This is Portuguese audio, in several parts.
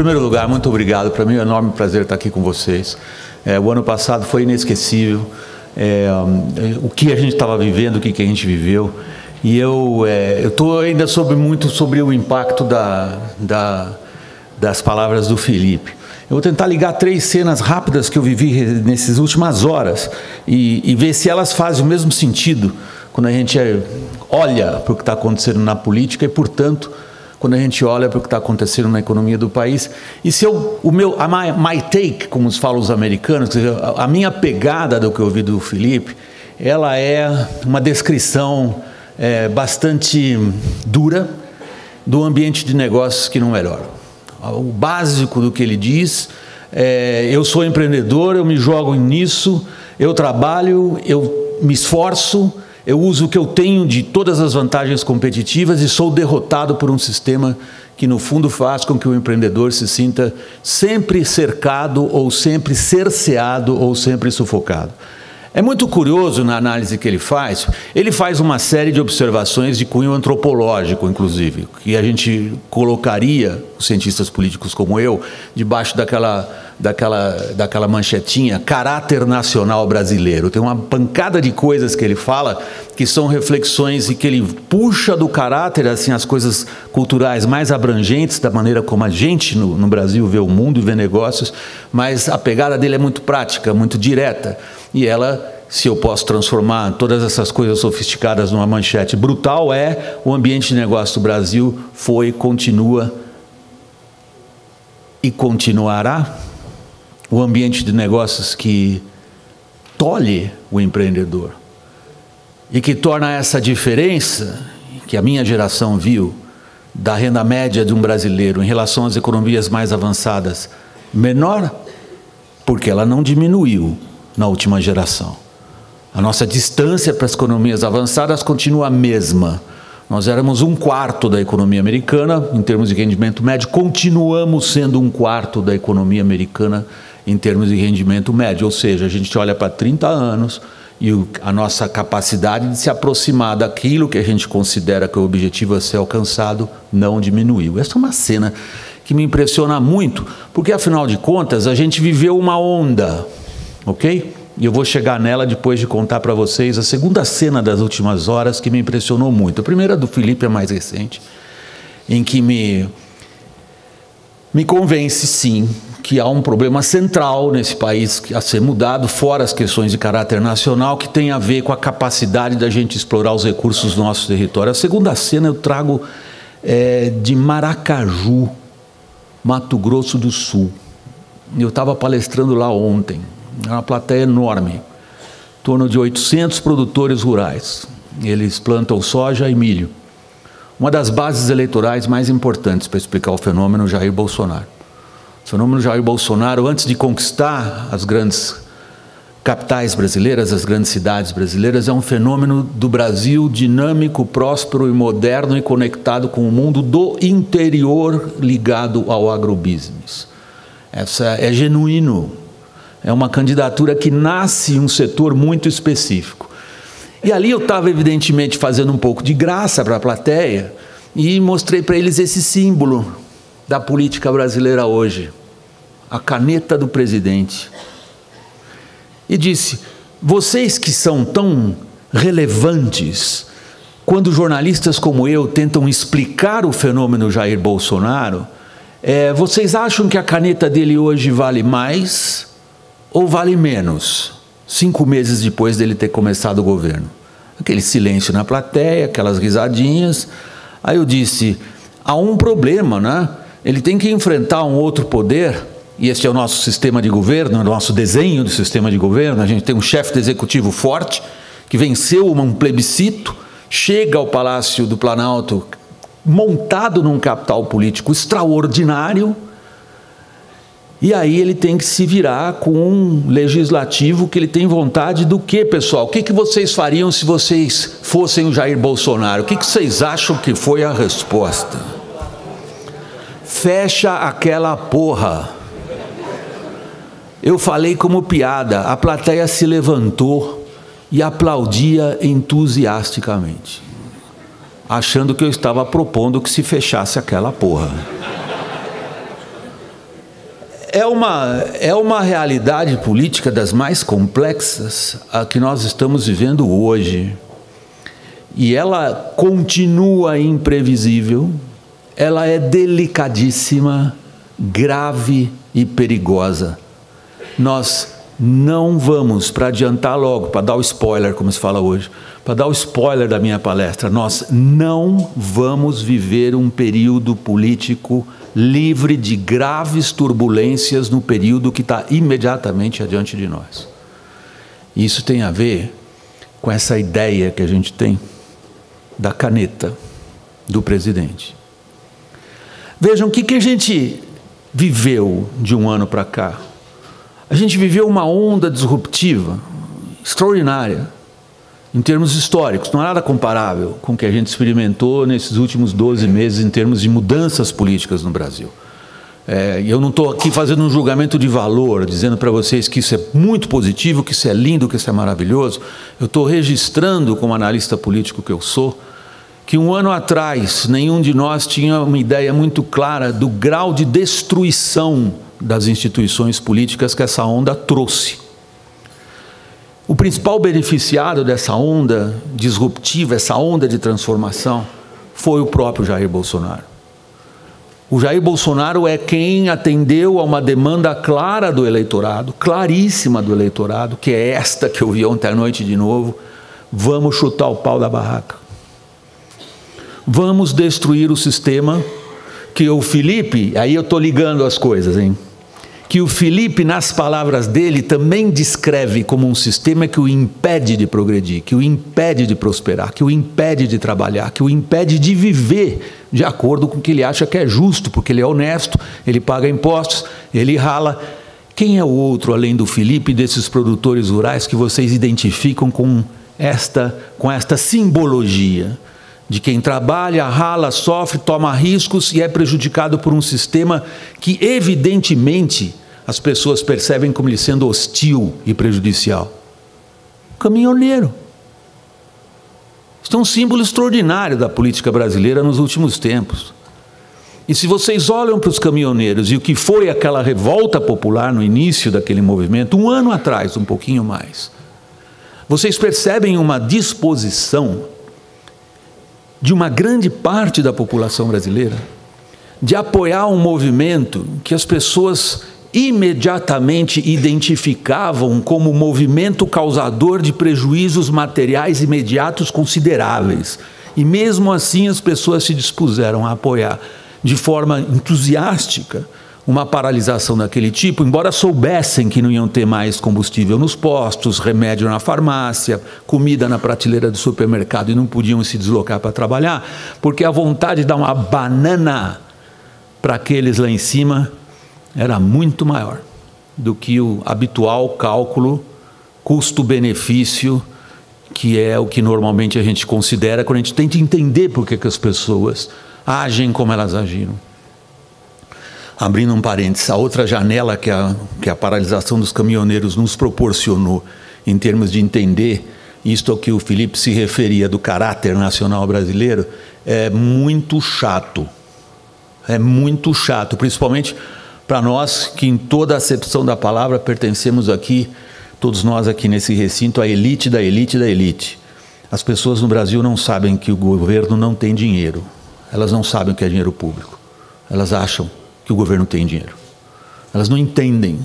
primeiro lugar, muito obrigado. Para mim é um enorme prazer estar aqui com vocês. O ano passado foi inesquecível. O que a gente estava vivendo, o que a gente viveu. E eu estou ainda muito sobre o impacto das palavras do Felipe. Eu vou tentar ligar 3 cenas rápidas que eu vivi nessas últimas horas e ver se elas fazem o mesmo sentido quando a gente olha para o que está acontecendo na política e, portanto, quando a gente olha para o que está acontecendo na economia do país. E se my take, como falam os americanos, a minha pegada do que eu ouvi do Felipe, ela é uma descrição bastante dura do ambiente de negócios que não melhora. O básico do que ele diz eu sou empreendedor, eu me jogo nisso, eu trabalho, eu me esforço, eu uso o que eu tenho de todas as vantagens competitivas e sou derrotado por um sistema que, no fundo, faz com que o empreendedor se sinta sempre cercado ou sempre cerceado ou sempre sufocado. É muito curioso na análise que ele faz uma série de observações de cunho antropológico, inclusive, que a gente colocaria, os cientistas políticos como eu, debaixo daquela manchetinha, caráter nacional brasileiro. Tem uma pancada de coisas que ele fala que são reflexões e que ele puxa do caráter, assim, as coisas culturais mais abrangentes da maneira como a gente no Brasil vê o mundo e vê negócios, mas a pegada dele é muito prática, muito direta. E ela, se eu posso transformar todas essas coisas sofisticadas numa manchete brutal, o ambiente de negócio do Brasil foi, continua e continuará o ambiente de negócios que tolhe o empreendedor e que torna essa diferença que a minha geração viu da renda média de um brasileiro em relação às economias mais avançadas menor, porque ela não diminuiu na última geração. A nossa distância para as economias avançadas continua a mesma. Nós éramos 1/4 da economia americana em termos de rendimento médio, continuamos sendo 1/4 da economia americana em termos de rendimento médio, ou seja, a gente olha para 30 anos e a nossa capacidade de se aproximar daquilo que a gente considera que o objetivo a ser alcançado não diminuiu. Essa é uma cena que me impressiona muito, porque afinal de contas a gente viveu uma onda, ok? E eu vou chegar nela depois de contar para vocês a segunda cena das últimas horas que me impressionou muito. A primeira do Felipe é mais recente, em que me convence, sim, que há um problema central nesse país a ser mudado, fora as questões de caráter nacional, que tem a ver com a capacidade da gente explorar os recursos do nosso território. A segunda cena eu trago de Maracaju, Mato Grosso do Sul. Eu estava palestrando lá ontem. É uma plateia enorme, em torno de 800 produtores rurais. Eles plantam soja e milho. Uma das bases eleitorais mais importantes para explicar o fenômeno Jair Bolsonaro. O fenômeno Jair Bolsonaro, antes de conquistar as grandes capitais brasileiras, as grandes cidades brasileiras, é um fenômeno do Brasil dinâmico, próspero e moderno e conectado com o mundo do interior ligado ao agrobusiness. Essa é genuíno. É uma candidatura que nasce em um setor muito específico. E ali eu estava, evidentemente, fazendo um pouco de graça para a plateia e mostrei para eles esse símbolo da política brasileira hoje, a caneta do presidente. E disse, vocês que são tão relevantes, quando jornalistas como eu tentam explicar o fenômeno Jair Bolsonaro, vocês acham que a caneta dele hoje vale mais ou vale menos, 5 meses depois dele ter começado o governo? Aquele silêncio na plateia, aquelas risadinhas. Aí eu disse, há um problema, né? Ele tem que enfrentar um outro poder, e este é o nosso sistema de governo, o nosso desenho do sistema de governo. A gente tem um chefe de executivo forte, que venceu um plebiscito, chega ao Palácio do Planalto, montado num capital político extraordinário, e aí ele tem que se virar com um legislativo que ele tem vontade do quê, pessoal? O que vocês fariam se vocês fossem o Jair Bolsonaro? O que vocês acham que foi a resposta? Fecha aquela porra. Eu falei como piada, a plateia se levantou e aplaudia entusiasticamente, achando que eu estava propondo que se fechasse aquela porra. é uma realidade política das mais complexas a que nós estamos vivendo hoje. E ela continua imprevisível, ela é delicadíssima, grave e perigosa. Nós não vamos, para adiantar logo, para dar o spoiler, como se fala hoje, para dar o spoiler da minha palestra, nós não vamos viver um período político livre de graves turbulências no período que está imediatamente adiante de nós. Isso tem a ver com essa ideia que a gente tem da caneta do presidente. Vejam, o que a gente viveu de um ano para cá? A gente viveu uma onda disruptiva extraordinária, em termos históricos, não há nada comparável com o que a gente experimentou nesses últimos 12 meses em termos de mudanças políticas no Brasil. Eu não estou aqui fazendo um julgamento de valor, dizendo para vocês que isso é muito positivo, que isso é lindo, que isso é maravilhoso. Eu estou registrando, como analista político que eu sou, que um ano atrás nenhum de nós tinha uma ideia muito clara do grau de destruição das instituições políticas que essa onda trouxe. O principal beneficiado dessa onda disruptiva, essa onda de transformação, foi o próprio Jair Bolsonaro. O Jair Bolsonaro é quem atendeu a uma demanda clara do eleitorado, claríssima do eleitorado, que é esta que eu vi ontem à noite de novo: vamos chutar o pau da barraca. Vamos destruir o sistema que o Felipe, aí eu estou ligando as coisas, hein? Que o Felipe, nas palavras dele, também descreve como um sistema que o impede de progredir, que o impede de prosperar, que o impede de trabalhar, que o impede de viver de acordo com o que ele acha que é justo, porque ele é honesto, ele paga impostos, ele rala. Quem é o outro, além do Felipe, desses produtores rurais que vocês identificam com esta simbologia de quem trabalha, rala, sofre, toma riscos e é prejudicado por um sistema que, evidentemente, as pessoas percebem como ele sendo hostil e prejudicial? O caminhoneiro. Isso é um símbolo extraordinário da política brasileira nos últimos tempos. E se vocês olham para os caminhoneiros e o que foi aquela revolta popular no início daquele movimento, um ano atrás, um pouquinho mais, vocês percebem uma disposição de uma grande parte da população brasileira de apoiar um movimento que as pessoas imediatamente identificavam como movimento causador de prejuízos materiais imediatos consideráveis. E mesmo assim as pessoas se dispuseram a apoiar de forma entusiástica uma paralisação daquele tipo, embora soubessem que não iam ter mais combustível nos postos, remédio na farmácia, comida na prateleira do supermercado e não podiam se deslocar para trabalhar, porque a vontade de dar uma banana para aqueles lá em cima era muito maior do que o habitual cálculo custo-benefício, que é o que normalmente a gente considera quando a gente tenta entender por que as pessoas agem como elas agiram. Abrindo um parênteses, a outra janela que a paralisação dos caminhoneiros nos proporcionou em termos de entender isto ao que o Felipe se referia do caráter nacional brasileiro, é muito chato. É muito chato, principalmente para nós que em toda a acepção da palavra pertencemos aqui, todos nós aqui nesse recinto, à elite da elite da elite. As pessoas no Brasil não sabem que o governo não tem dinheiro. Elas não sabem o que é dinheiro público. Elas acham que o governo tem dinheiro. Elas não entendem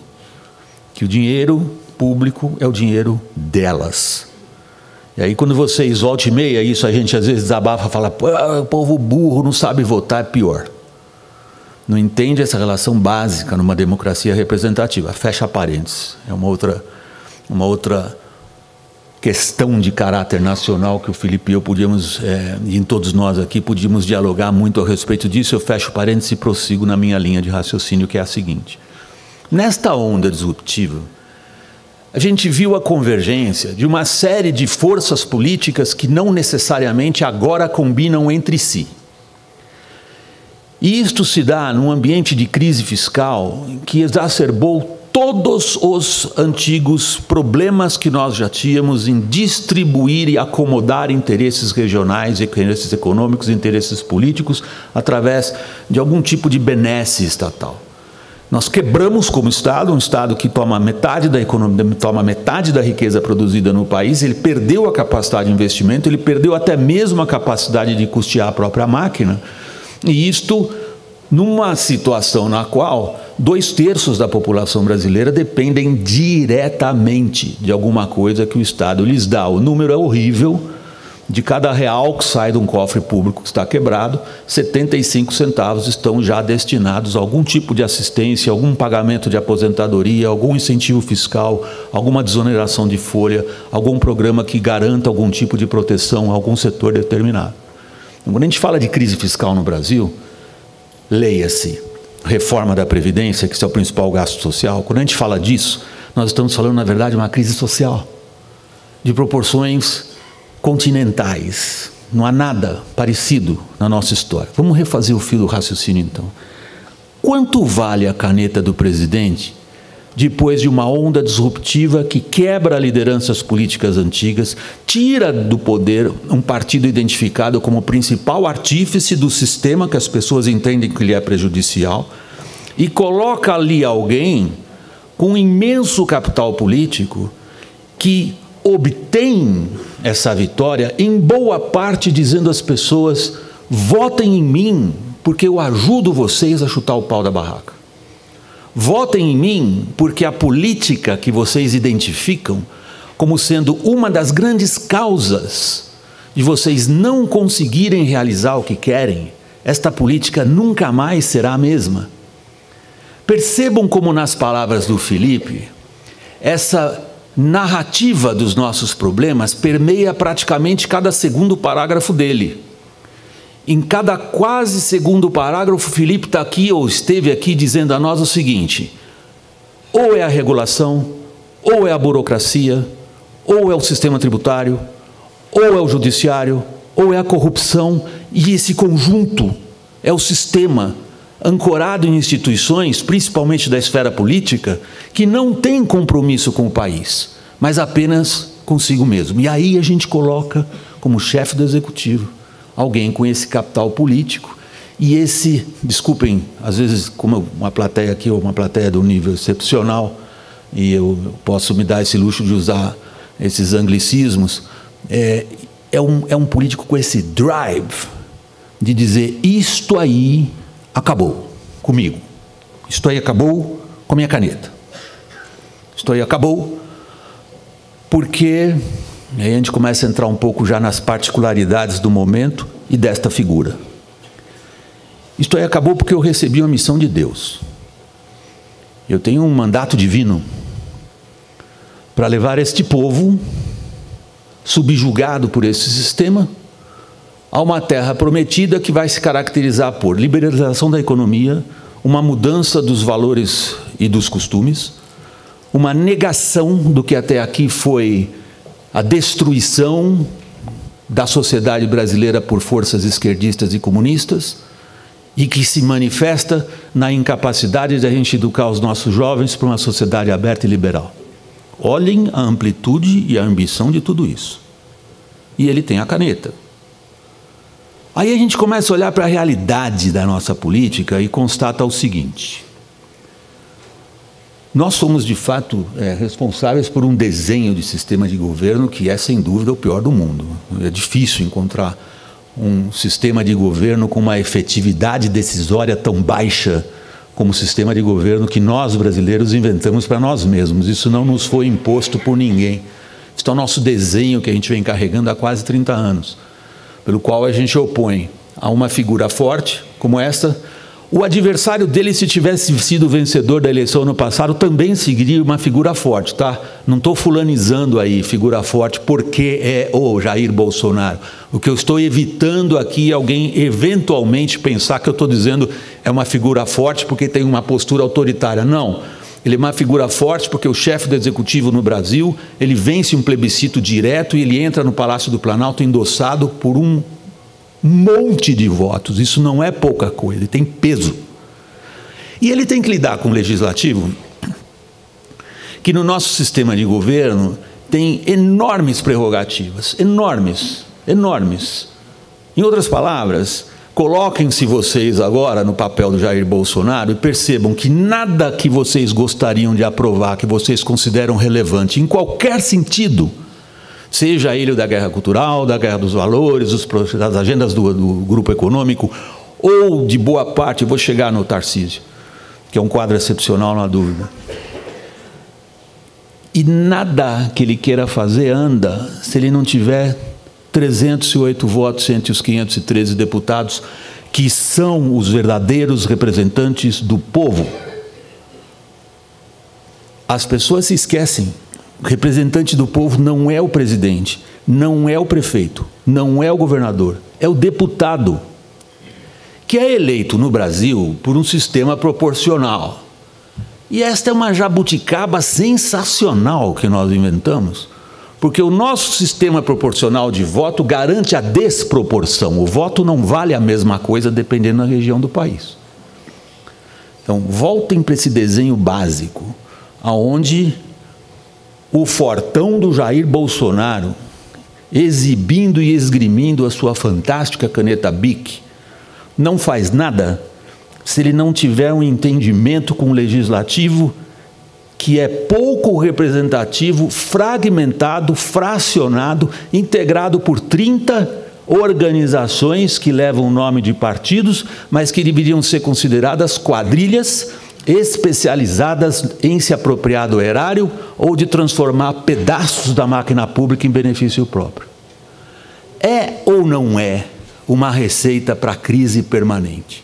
que o dinheiro público é o dinheiro delas. E aí quando vocês voltam e meia, isso a gente às vezes desabafa e fala: o povo burro não sabe votar, é pior. Não entende essa relação básica numa democracia representativa. Fecha parênteses. É uma outra questão de caráter nacional que o Felipe e eu podíamos, e todos nós aqui, podíamos dialogar muito a respeito disso. Eu fecho parênteses e prossigo na minha linha de raciocínio, que é a seguinte. Nesta onda disruptiva, a gente viu a convergência de uma série de forças políticas que não necessariamente agora combinam entre si. E isto se dá num ambiente de crise fiscal que exacerbou todos os antigos problemas que nós já tínhamos em distribuir e acomodar interesses regionais, interesses econômicos, interesses políticos, através de algum tipo de benesse estatal. Nós quebramos como Estado, um Estado que toma metade da economia, toma metade da riqueza produzida no país, ele perdeu a capacidade de investimento, ele perdeu até mesmo a capacidade de custear a própria máquina, e isto numa situação na qual 2/3 da população brasileira dependem diretamente de alguma coisa que o Estado lhes dá. O número é horrível. De cada real que sai de um cofre público que está quebrado, 75 centavos estão já destinados a algum tipo de assistência, algum pagamento de aposentadoria, algum incentivo fiscal, alguma desoneração de folha, algum programa que garanta algum tipo de proteção a algum setor determinado. Quando a gente fala de crise fiscal no Brasil, leia-se reforma da Previdência, que esse é o principal gasto social. Quando a gente fala disso, nós estamos falando, na verdade, de uma crise social de proporções continentais. Não há nada parecido na nossa história. Vamos refazer o fio do raciocínio, então. Quanto vale a caneta do presidente depois de uma onda disruptiva que quebra lideranças políticas antigas, tira do poder um partido identificado como principal artífice do sistema que as pessoas entendem que lhe é prejudicial e coloca ali alguém com um imenso capital político que obtém essa vitória, em boa parte dizendo às pessoas: votem em mim, porque eu ajudo vocês a chutar o pau da barraca. Votem em mim, porque a política que vocês identificam como sendo uma das grandes causas de vocês não conseguirem realizar o que querem, esta política nunca mais será a mesma. Percebam como nas palavras do Felipe, essa narrativa dos nossos problemas permeia praticamente cada segundo parágrafo dele. Em cada quase segundo parágrafo, Felipe está aqui ou esteve aqui dizendo a nós o seguinte: ou é a regulação, ou é a burocracia, ou é o sistema tributário, ou é o judiciário, ou é a corrupção, e esse conjunto é o sistema ancorado em instituições, principalmente da esfera política, que não tem compromisso com o país, mas apenas consigo mesmo. E aí a gente coloca como chefe do executivo alguém com esse capital político e esse, desculpem, às vezes como uma plateia aqui, ou uma plateia de um nível excepcional, e eu posso me dar esse luxo de usar esses anglicismos, é um político com esse drive de dizer: isto aí acabou comigo, isto aí acabou com a minha caneta, isto aí acabou porque... E aí a gente começa a entrar um pouco já nas particularidades do momento e desta figura. Isto aí acabou porque eu recebi uma missão de Deus. Eu tenho um mandato divino para levar este povo, subjugado por esse sistema, a uma terra prometida que vai se caracterizar por liberalização da economia, uma mudança dos valores e dos costumes, uma negação do que até aqui foi a destruição da sociedade brasileira por forças esquerdistas e comunistas, e que se manifesta na incapacidade de a gente educar os nossos jovens para uma sociedade aberta e liberal. Olhem a amplitude e a ambição de tudo isso. E ele tem a caneta. Aí a gente começa a olhar para a realidade da nossa política e constata o seguinte: nós somos, de fato, responsáveis por um desenho de sistema de governo que é, sem dúvida, o pior do mundo. É difícil encontrar um sistema de governo com uma efetividade decisória tão baixa como o sistema de governo que nós, brasileiros, inventamos para nós mesmos. Isso não nos foi imposto por ninguém. Isso é o nosso desenho que a gente vem carregando há quase 30 anos, pelo qual a gente opõe a uma figura forte como esta. O adversário dele, se tivesse sido vencedor da eleição no passado, também seguiria uma figura forte, tá? Não estou fulanizando aí figura forte porque é o Jair Bolsonaro. O que eu estou evitando aqui é alguém eventualmente pensar que eu estou dizendo é uma figura forte porque tem uma postura autoritária. Não, ele é uma figura forte porque o chefe do executivo no Brasil, ele vence um plebiscito direto e ele entra no Palácio do Planalto endossado por um monte de votos. Isso não é pouca coisa, ele tem peso. E ele tem que lidar com o legislativo, que no nosso sistema de governo tem enormes prerrogativas, enormes. Em outras palavras, Coloquem-se vocês agora no papel do Jair Bolsonaro e percebam que nada que vocês gostariam de aprovar, que vocês consideram relevante, em qualquer sentido, seja ele o da guerra cultural, da guerra dos valores, das agendas do grupo econômico, ou de boa parte, vou chegar no Tarcísio, que é um quadro excepcional, não há dúvida. E nada que ele queira fazer anda se ele não tiver 308 votos entre os 513 deputados, que são os verdadeiros representantes do povo. As pessoas se esquecem. O representante do povo não é o presidente, não é o prefeito, não é o governador, é o deputado, que é eleito no Brasil por um sistema proporcional. E esta é uma jabuticaba sensacional que nós inventamos, porque o nosso sistema proporcional de voto garante a desproporção. O voto não vale a mesma coisa dependendo da região do país. Então, voltem para esse desenho básico, aonde o fortão do Jair Bolsonaro, exibindo e esgrimindo a sua fantástica caneta BIC, não faz nada se ele não tiver um entendimento com o legislativo que é pouco representativo, fragmentado, fracionado, integrado por 30 organizações que levam o nome de partidos, mas que deveriam ser consideradas quadrilhas especializadas em se apropriar do erário ou de transformar pedaços da máquina pública em benefício próprio. É ou não é uma receita para a crise permanente?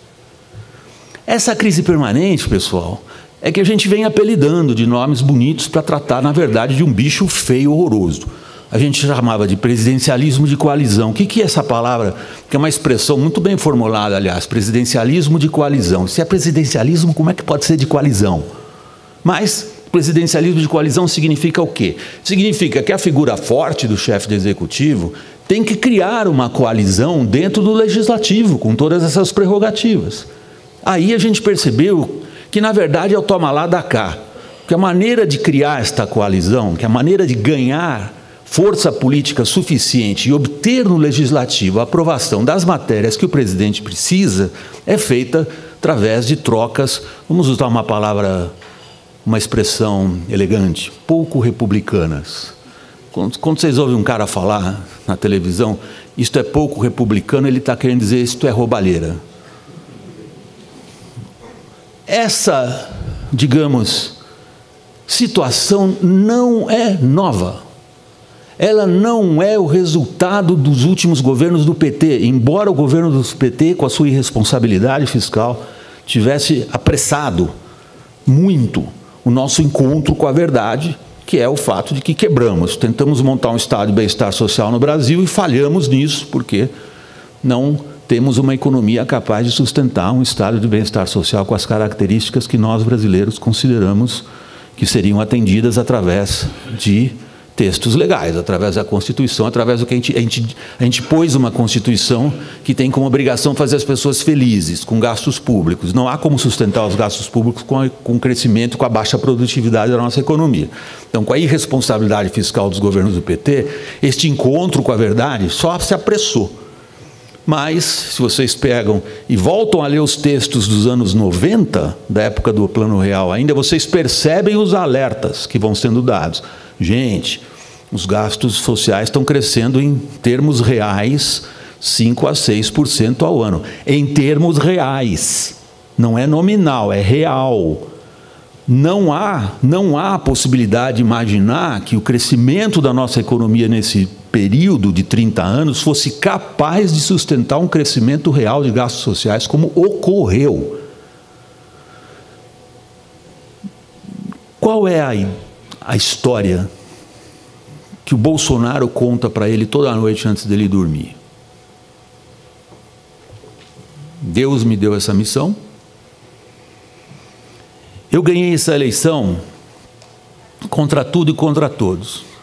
Essa crise permanente, pessoal, é que a gente vem apelidando de nomes bonitos para tratar, na verdade, de um bicho feio, horroroso. A gente chamava de presidencialismo de coalizão. O que é essa palavra? Que é uma expressão muito bem formulada, aliás, presidencialismo de coalizão. Se é presidencialismo, como é que pode ser de coalizão? Mas presidencialismo de coalizão significa o quê? Significa que a figura forte do chefe do executivo tem que criar uma coalizão dentro do legislativo, com todas essas prerrogativas. Aí a gente percebeu que, na verdade, é o toma lá, dá cá. Que a maneira de criar esta coalizão, que a maneira de ganhar força política suficiente e obter no legislativo a aprovação das matérias que o presidente precisa, é feita através de trocas, vamos usar uma palavra, uma expressão elegante, pouco republicanas. Quando vocês ouvem um cara falar na televisão, isto é pouco republicano, ele está querendo dizer isto é roubalheira. Essa, digamos, situação não é nova. Ela não é o resultado dos últimos governos do PT, embora o governo do PT, com a sua irresponsabilidade fiscal, tivesse apressado muito o nosso encontro com a verdade, que é o fato de que quebramos. Tentamos montar um estado de bem-estar social no Brasil e falhamos nisso, porque não temos uma economia capaz de sustentar um estado de bem-estar social com as características que nós brasileiros consideramos que seriam atendidas através de textos legais, através da Constituição, através do que a gente pôs uma Constituição que tem como obrigação fazer as pessoas felizes, com gastos públicos. Não há como sustentar os gastos públicos com o crescimento, com a baixa produtividade da nossa economia. Então, com a irresponsabilidade fiscal dos governos do PT, este encontro com a verdade só se apressou. Mas, se vocês pegam e voltam a ler os textos dos anos 90, da época do Plano Real ainda, vocês percebem os alertas que vão sendo dados. Gente, os gastos sociais estão crescendo em termos reais 5 a 6% ao ano. Em termos reais, não é nominal, é real. Não há possibilidade de imaginar que o crescimento da nossa economia nesse período de 30 anos fosse capaz de sustentar um crescimento real de gastos sociais como ocorreu. Qual é a história que o Bolsonaro conta para ele toda noite antes dele dormir? Deus me deu essa missão. Eu ganhei essa eleição contra tudo e contra todos.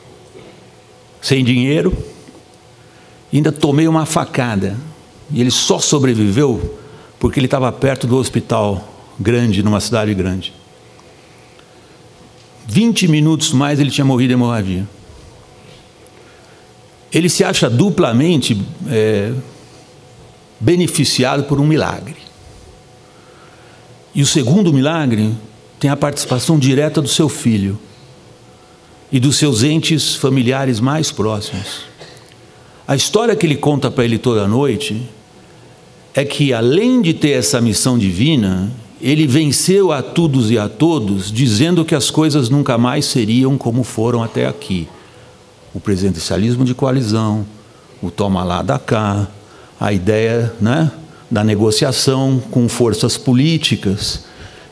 Sem dinheiro, ainda tomei uma facada. E ele só sobreviveu porque ele estava perto do hospital grande, numa cidade grande. 20 minutos mais ele tinha morrido de hemorragia. Ele se acha duplamente beneficiado por um milagre. E o segundo milagre tem a participação direta do seu filho e dos seus entes familiares mais próximos. A história que ele conta para ele toda noite é que, além de ter essa missão divina, ele venceu a todos e a todos, dizendo que as coisas nunca mais seriam como foram até aqui. O presidencialismo de coalizão, o toma lá da cá, a ideia, né, da negociação com forças políticas,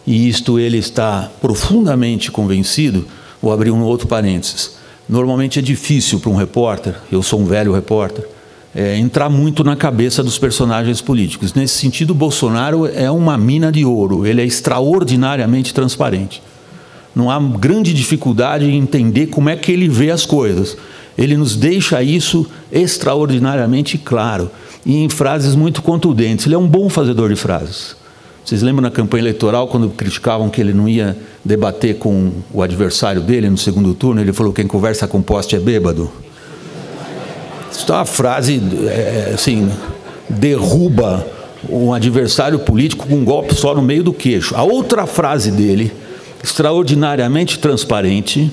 e isto ele está profundamente convencido. Vou abrir um outro parênteses. Normalmente é difícil para um repórter, eu sou um velho repórter, entrar muito na cabeça dos personagens políticos. Nesse sentido, Bolsonaro é uma mina de ouro, ele é extraordinariamente transparente. Não há grande dificuldade em entender como é que ele vê as coisas. Ele nos deixa isso extraordinariamente claro, e em frases muito contundentes. Ele é um bom fazedor de frases. Vocês lembram na campanha eleitoral, quando criticavam que ele não ia debater com o adversário dele no segundo turno, ele falou: quem conversa com poste é bêbado. Isso é uma frase, assim, derruba um adversário político com um golpe só no meio do queixo. A outra frase dele, extraordinariamente transparente,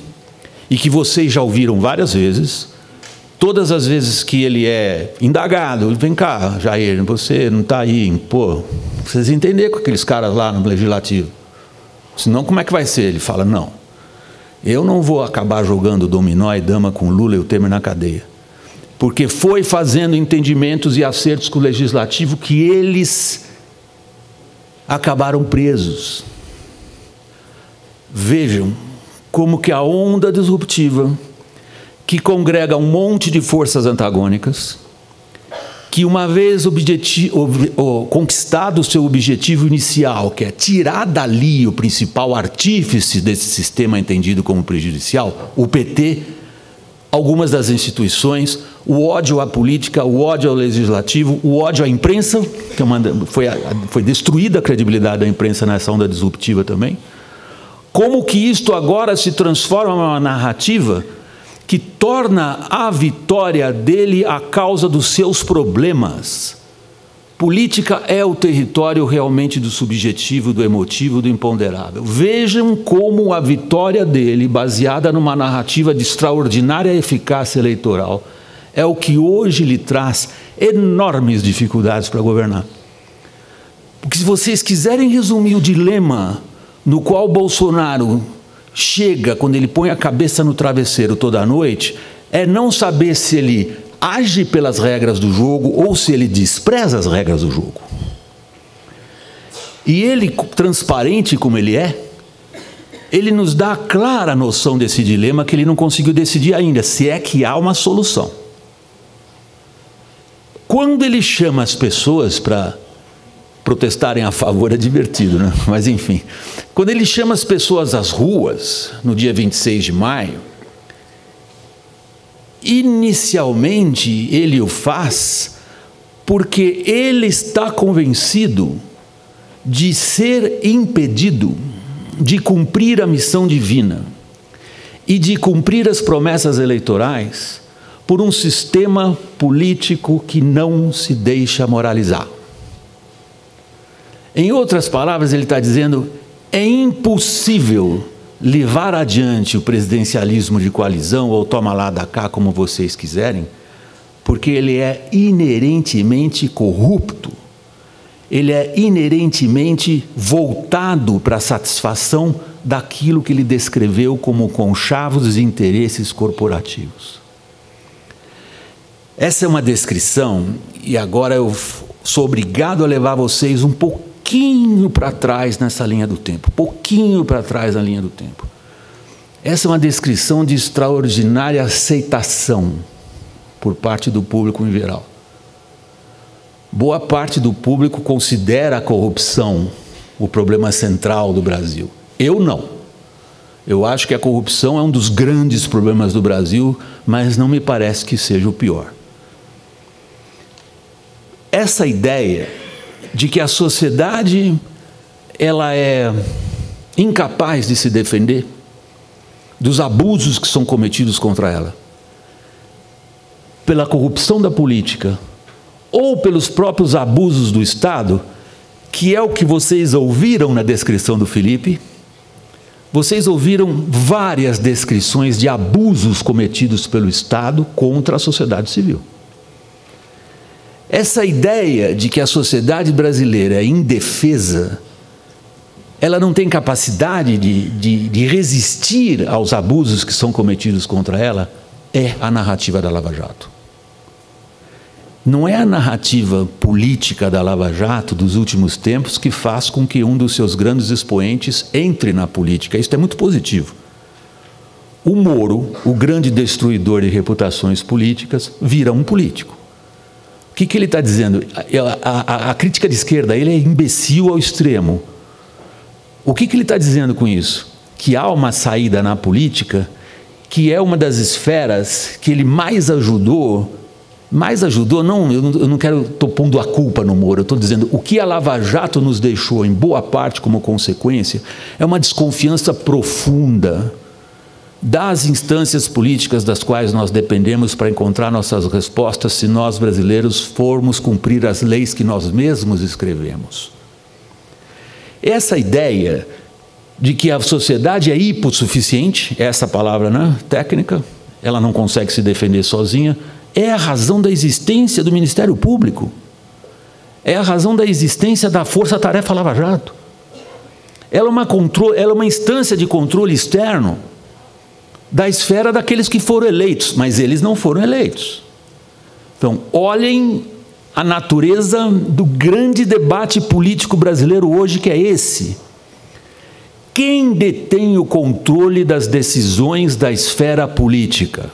e que vocês já ouviram várias vezes, todas as vezes que ele é indagado: vem cá, Jair, você não está aí, pô, vocês entenderam com aqueles caras lá no Legislativo, senão como é que vai ser? Ele fala: não, eu não vou acabar jogando dominó e dama com Lula e o Temer na cadeia, porque foi fazendo entendimentos e acertos com o Legislativo que eles acabaram presos. Vejam como que a onda disruptiva, que congrega um monte de forças antagônicas, que uma vez conquistado o seu objetivo inicial, que é tirar dali o principal artífice desse sistema entendido como prejudicial, o PT, algumas das instituições, o ódio à política, o ódio ao legislativo, o ódio à imprensa, que foi destruída a credibilidade da imprensa nessa onda disruptiva também. Como que isto agora se transforma em uma narrativa que torna a vitória dele a causa dos seus problemas. Política é o território realmente do subjetivo, do emotivo, do imponderável. Vejam como a vitória dele, baseada numa narrativa de extraordinária eficácia eleitoral, é o que hoje lhe traz enormes dificuldades para governar. Porque, se vocês quiserem resumir o dilema no qual Bolsonaro chega quando ele põe a cabeça no travesseiro toda noite, é não saber se ele age pelas regras do jogo ou se ele despreza as regras do jogo. E ele, transparente como ele é, ele nos dá a clara noção desse dilema que ele não conseguiu decidir ainda, se é que há uma solução. Quando ele chama as pessoas para protestarem a favor, é divertido, né? Mas enfim, quando ele chama as pessoas às ruas, no dia 26 de maio, inicialmente ele o faz porque ele está convencido de ser impedido de cumprir a missão divina e de cumprir as promessas eleitorais por um sistema político que não se deixa moralizar. Em outras palavras, ele está dizendo: é impossível levar adiante o presidencialismo de coalizão, ou toma lá da cá, como vocês quiserem, porque ele é inerentemente corrupto, ele é inerentemente voltado para a satisfação daquilo que ele descreveu como conchavos interesses corporativos. Essa é uma descrição, e agora eu sou obrigado a levar vocês um pouquinho para trás nessa linha do tempo, pouquinho para trás na linha do tempo. Essa é uma descrição de extraordinária aceitação por parte do público em geral. Boa parte do público considera a corrupção o problema central do Brasil. Eu não. Eu acho que a corrupção é um dos grandes problemas do Brasil, mas não me parece que seja o pior. Essa ideia de que a sociedade ela é incapaz de se defender dos abusos que são cometidos contra ela, pela corrupção da política ou pelos próprios abusos do Estado, que é o que vocês ouviram na descrição do Felipe. Vocês ouviram várias descrições de abusos cometidos pelo Estado contra a sociedade civil. Essa ideia de que a sociedade brasileira é indefesa, ela não tem capacidade de resistir aos abusos que são cometidos contra ela, é a narrativa da Lava Jato. Não é a narrativa política da Lava Jato dos últimos tempos que faz com que um dos seus grandes expoentes entre na política. Isso é muito positivo. O Moro, o grande destruidor de reputações políticas, vira um político. O que ele está dizendo? A crítica de esquerda, ele é imbecil ao extremo. O que ele está dizendo com isso? Que há uma saída na política, que é uma das esferas que ele mais ajudou, não, eu não quero, estou pondo a culpa no Moro, eu estou dizendo, o que a Lava Jato nos deixou, em boa parte como consequência, é uma desconfiança profunda das instâncias políticas das quais nós dependemos para encontrar nossas respostas se nós brasileiros formos cumprir as leis que nós mesmos escrevemos. Essa ideia de que a sociedade é hipossuficiente, essa palavra, né, técnica, ela não consegue se defender sozinha, é a razão da existência do Ministério Público, é a razão da existência da Força Tarefa Lava Jato. Ela é uma instância de controle externo da esfera daqueles que foram eleitos, mas eles não foram eleitos. Então, olhem a natureza do grande debate político brasileiro hoje, que é esse. Quem detém o controle das decisões da esfera política?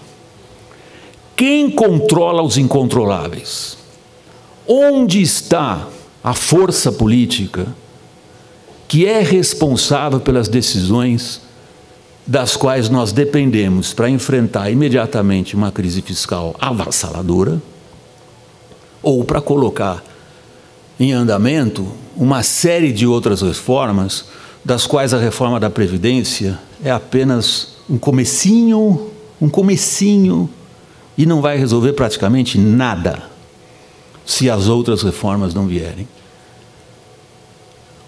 Quem controla os incontroláveis? Onde está a força política que é responsável pelas decisões das quais nós dependemos para enfrentar imediatamente uma crise fiscal avassaladora ou para colocar em andamento uma série de outras reformas, das quais a reforma da Previdência é apenas um comecinho, e não vai resolver praticamente nada se as outras reformas não vierem.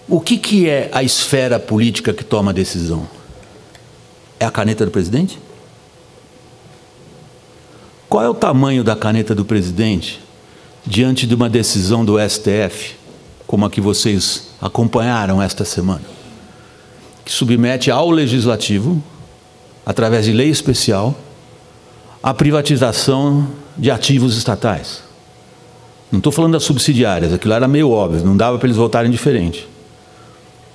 O que é a esfera política que toma a decisão? É a caneta do presidente? Qual é o tamanho da caneta do presidente diante de uma decisão do STF, como a que vocês acompanharam esta semana, que submete ao Legislativo, através de lei especial, a privatização de ativos estatais? Não estou falando das subsidiárias, aquilo era meio óbvio, não dava para eles votarem diferente.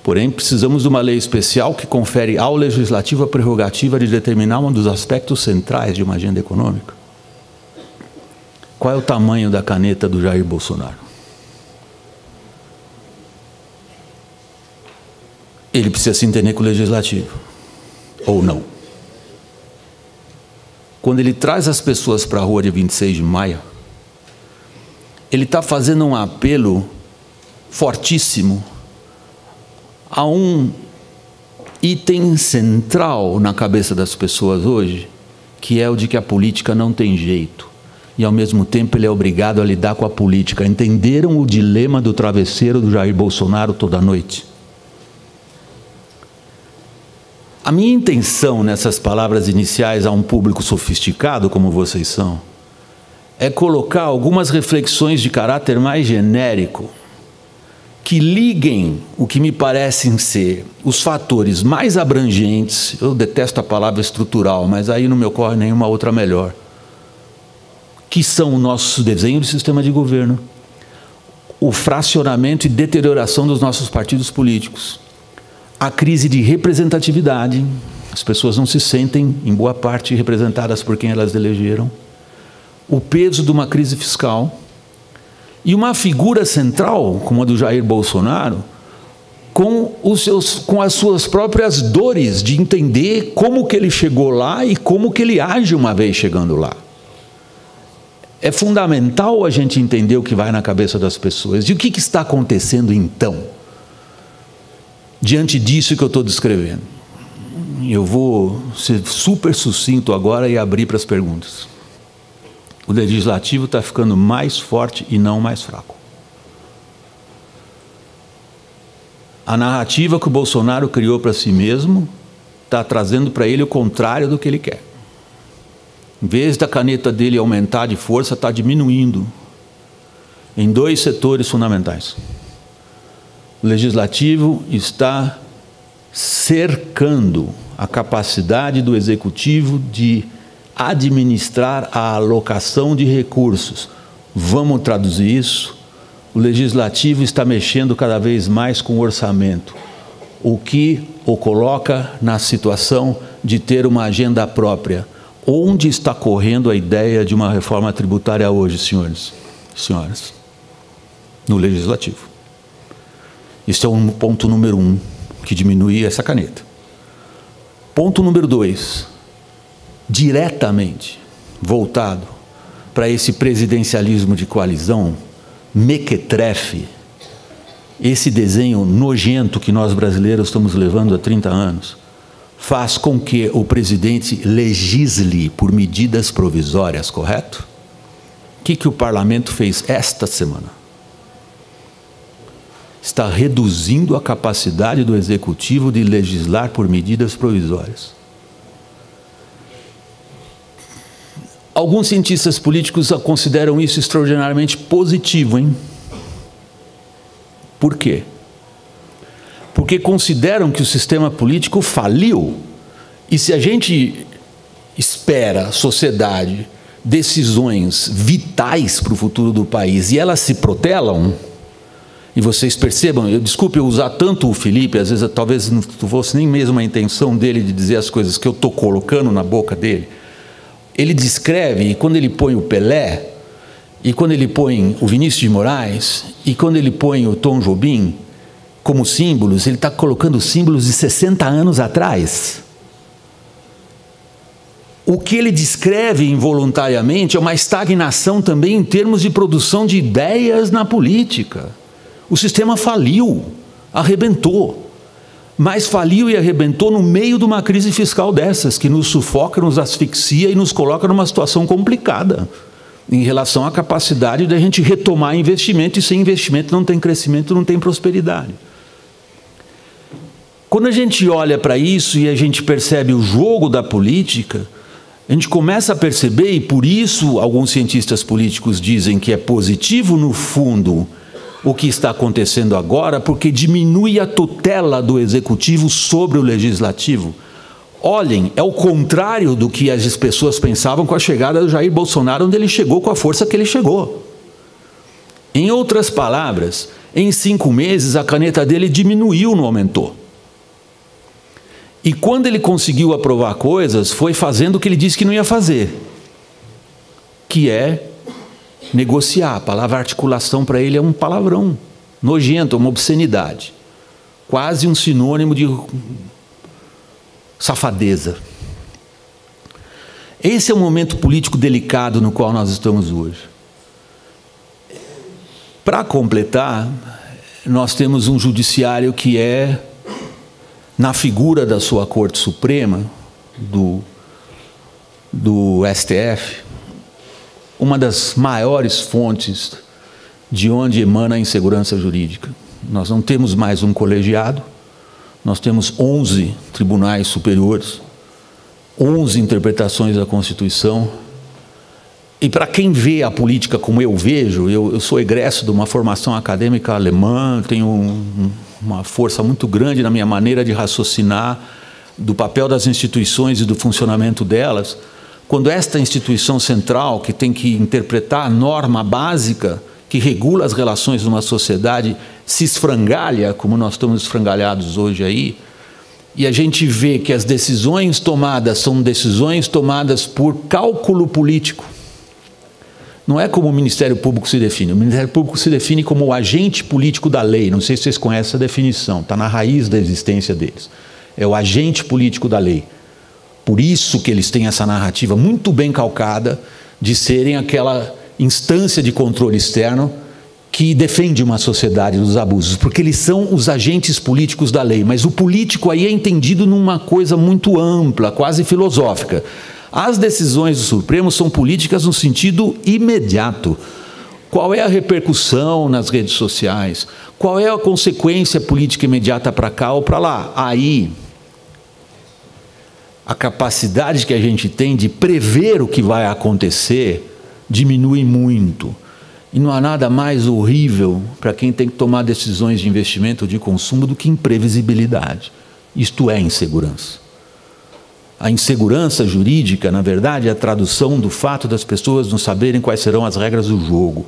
Porém, precisamos de uma lei especial que confere ao Legislativo a prerrogativa de determinar um dos aspectos centrais de uma agenda econômica. Qual é o tamanho da caneta do Jair Bolsonaro? Ele precisa se entender com o Legislativo, ou não? Quando ele traz as pessoas para a rua de 26 de maio, ele está fazendo um apelo fortíssimo a um item central na cabeça das pessoas hoje, que é o de que a política não tem jeito. E, ao mesmo tempo, ele é obrigado a lidar com a política. Entenderam o dilema do travesseiro do Jair Bolsonaro toda noite? A minha intenção nessas palavras iniciais a um público sofisticado como vocês são, é colocar algumas reflexões de caráter mais genérico, que liguem o que me parecem ser os fatores mais abrangentes, eu detesto a palavra estrutural, mas aí não me ocorre nenhuma outra melhor, que são o nosso desenho de sistema de governo, o fracionamento e deterioração dos nossos partidos políticos, a crise de representatividade, as pessoas não se sentem, em boa parte, representadas por quem elas elegeram, o peso de uma crise fiscal, e uma figura central, como a do Jair Bolsonaro, com as suas próprias dores de entender como que ele chegou lá e como que ele age uma vez chegando lá. É fundamental a gente entender o que vai na cabeça das pessoas. E o que está acontecendo então, diante disso que eu estou descrevendo? Eu vou ser super sucinto agora e abrir para as perguntas. o legislativo está ficando mais forte e não mais fraco. A narrativa que o Bolsonaro criou para si mesmo está trazendo para ele o contrário do que ele quer. Em vez da caneta dele aumentar de força, está diminuindo em 2 setores fundamentais. O legislativo está cercando a capacidade do executivo de administrar a alocação de recursos. Vamos traduzir isso? O legislativo está mexendo cada vez mais com o orçamento, o que o coloca na situação de ter uma agenda própria. Onde está correndo a ideia de uma reforma tributária hoje, senhores e senhoras? No legislativo. Esse é um ponto número 1, que diminui essa caneta. Ponto número 2, diretamente voltado para esse presidencialismo de coalizão, mequetrefe, esse desenho nojento que nós brasileiros estamos levando há 30 anos, faz com que o presidente legisle por medidas provisórias, correto? O que o parlamento fez esta semana? Está reduzindo a capacidade do executivo de legislar por medidas provisórias. Alguns cientistas políticos consideram isso extraordinariamente positivo, hein? Por quê? Porque consideram que o sistema político faliu. E se a gente espera, sociedade, decisões vitais para o futuro do país e elas se protelam, e vocês percebam, desculpe eu usar tanto o Felipe, às vezes talvez não fosse nem mesmo a intenção dele de dizer as coisas que eu estou colocando na boca dele. Ele descreve, e quando ele põe o Pelé, e quando ele põe o Vinícius de Moraes, e quando ele põe o Tom Jobim como símbolos, ele está colocando símbolos de 60 anos atrás. O que ele descreve involuntariamente é uma estagnação também em termos de produção de ideias na política. O sistema faliu, arrebentou. Mas faliu e arrebentou no meio de uma crise fiscal dessas, que nos sufoca, nos asfixia e nos coloca numa situação complicada em relação à capacidade da gente retomar investimento, e sem investimento não tem crescimento, não tem prosperidade. Quando a gente olha para isso e a gente percebe o jogo da política, a gente começa a perceber, e por isso alguns cientistas políticos dizem que é positivo no fundo o que está acontecendo agora, porque diminui a tutela do executivo sobre o legislativo. Olhem, é o contrário do que as pessoas pensavam com a chegada do Jair Bolsonaro, onde ele chegou com a força que ele chegou. Em outras palavras, em 5 meses a caneta dele diminuiu, não aumentou. E quando ele conseguiu aprovar coisas, foi fazendo o que ele disse que não ia fazer, que é negociar. A palavra articulação para ele é um palavrão nojento, uma obscenidade, quase um sinônimo de safadeza. Esse é um momento político delicado no qual nós estamos hoje. Para completar, nós temos um judiciário que é, na figura da sua Corte Suprema, do STF, uma das maiores fontes de onde emana a insegurança jurídica. Nós não temos mais um colegiado, nós temos 11 tribunais superiores, 11 interpretações da Constituição. E para quem vê a política como eu vejo, eu sou egresso de uma formação acadêmica alemã, tenho uma força muito grande na minha maneira de raciocinar, do papel das instituições e do funcionamento delas. Quando esta instituição central, que tem que interpretar a norma básica que regula as relações de uma sociedade, se esfrangalha, como nós estamos esfrangalhados hoje aí, e a gente vê que as decisões tomadas são decisões tomadas por cálculo político. Não é como o Ministério Público se define. O Ministério Público se define como o agente político da lei. Não sei se vocês conhecem essa definição, está na raiz da existência deles. É o agente político da lei. Por isso que eles têm essa narrativa muito bem calcada de serem aquela instância de controle externo que defende uma sociedade dos abusos, porque eles são os agentes políticos da lei. Mas o político aí é entendido numa coisa muito ampla, quase filosófica. As decisões do Supremo são políticas no sentido imediato. Qual é a repercussão nas redes sociais? Qual é a consequência política imediata para cá ou para lá? Aí, a capacidade que a gente tem de prever o que vai acontecer diminui muito. E não há nada mais horrível para quem tem que tomar decisões de investimento ou de consumo do que imprevisibilidade. Isto é insegurança. A insegurança jurídica, na verdade, é a tradução do fato das pessoas não saberem quais serão as regras do jogo.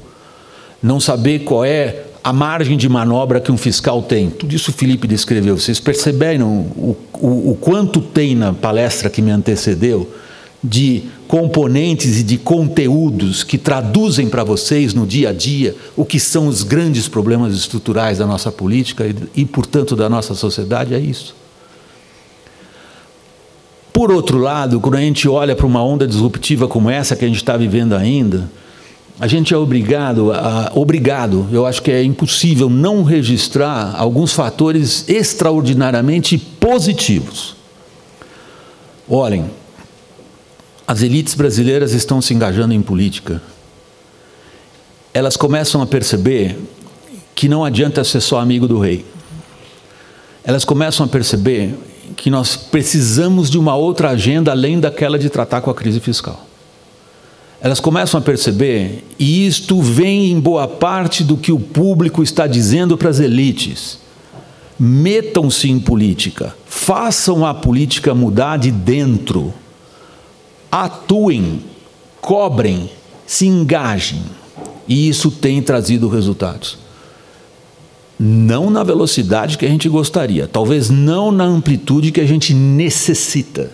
Não saber qual é a margem de manobra que um fiscal tem. Tudo isso o Felipe descreveu. Vocês perceberam o quanto tem na palestra que me antecedeu de componentes e de conteúdos que traduzem para vocês no dia a dia o que são os grandes problemas estruturais da nossa política e portanto, da nossa sociedade? É isso. Por outro lado, quando a gente olha para uma onda disruptiva como essa que a gente está vivendo ainda, a gente é obrigado, eu acho que é impossível não registrar alguns fatores extraordinariamente positivos. Olhem, as elites brasileiras estão se engajando em política. Elas começam a perceber que não adianta ser só amigo do rei. Elas começam a perceber que nós precisamos de uma outra agenda além daquela de tratar com a crise fiscal. Elas começam a perceber, e isto vem em boa parte do que o público está dizendo para as elites: metam-se em política, façam a política mudar de dentro, atuem, cobrem, se engajem. E isso tem trazido resultados. Não na velocidade que a gente gostaria, talvez não na amplitude que a gente necessita,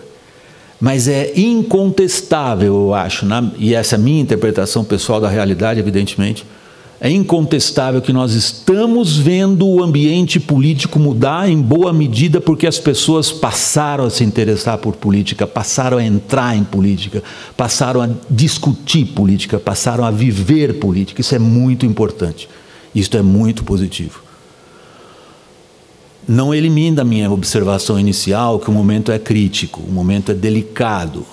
mas é incontestável, eu acho, e essa é a minha interpretação pessoal da realidade, evidentemente, é incontestável que nós estamos vendo o ambiente político mudar em boa medida porque as pessoas passaram a se interessar por política, passaram a entrar em política, passaram a discutir política, passaram a viver política. Isso é muito importante, isso é muito positivo. Não elimina a minha observação inicial que o momento é crítico, o momento é delicado.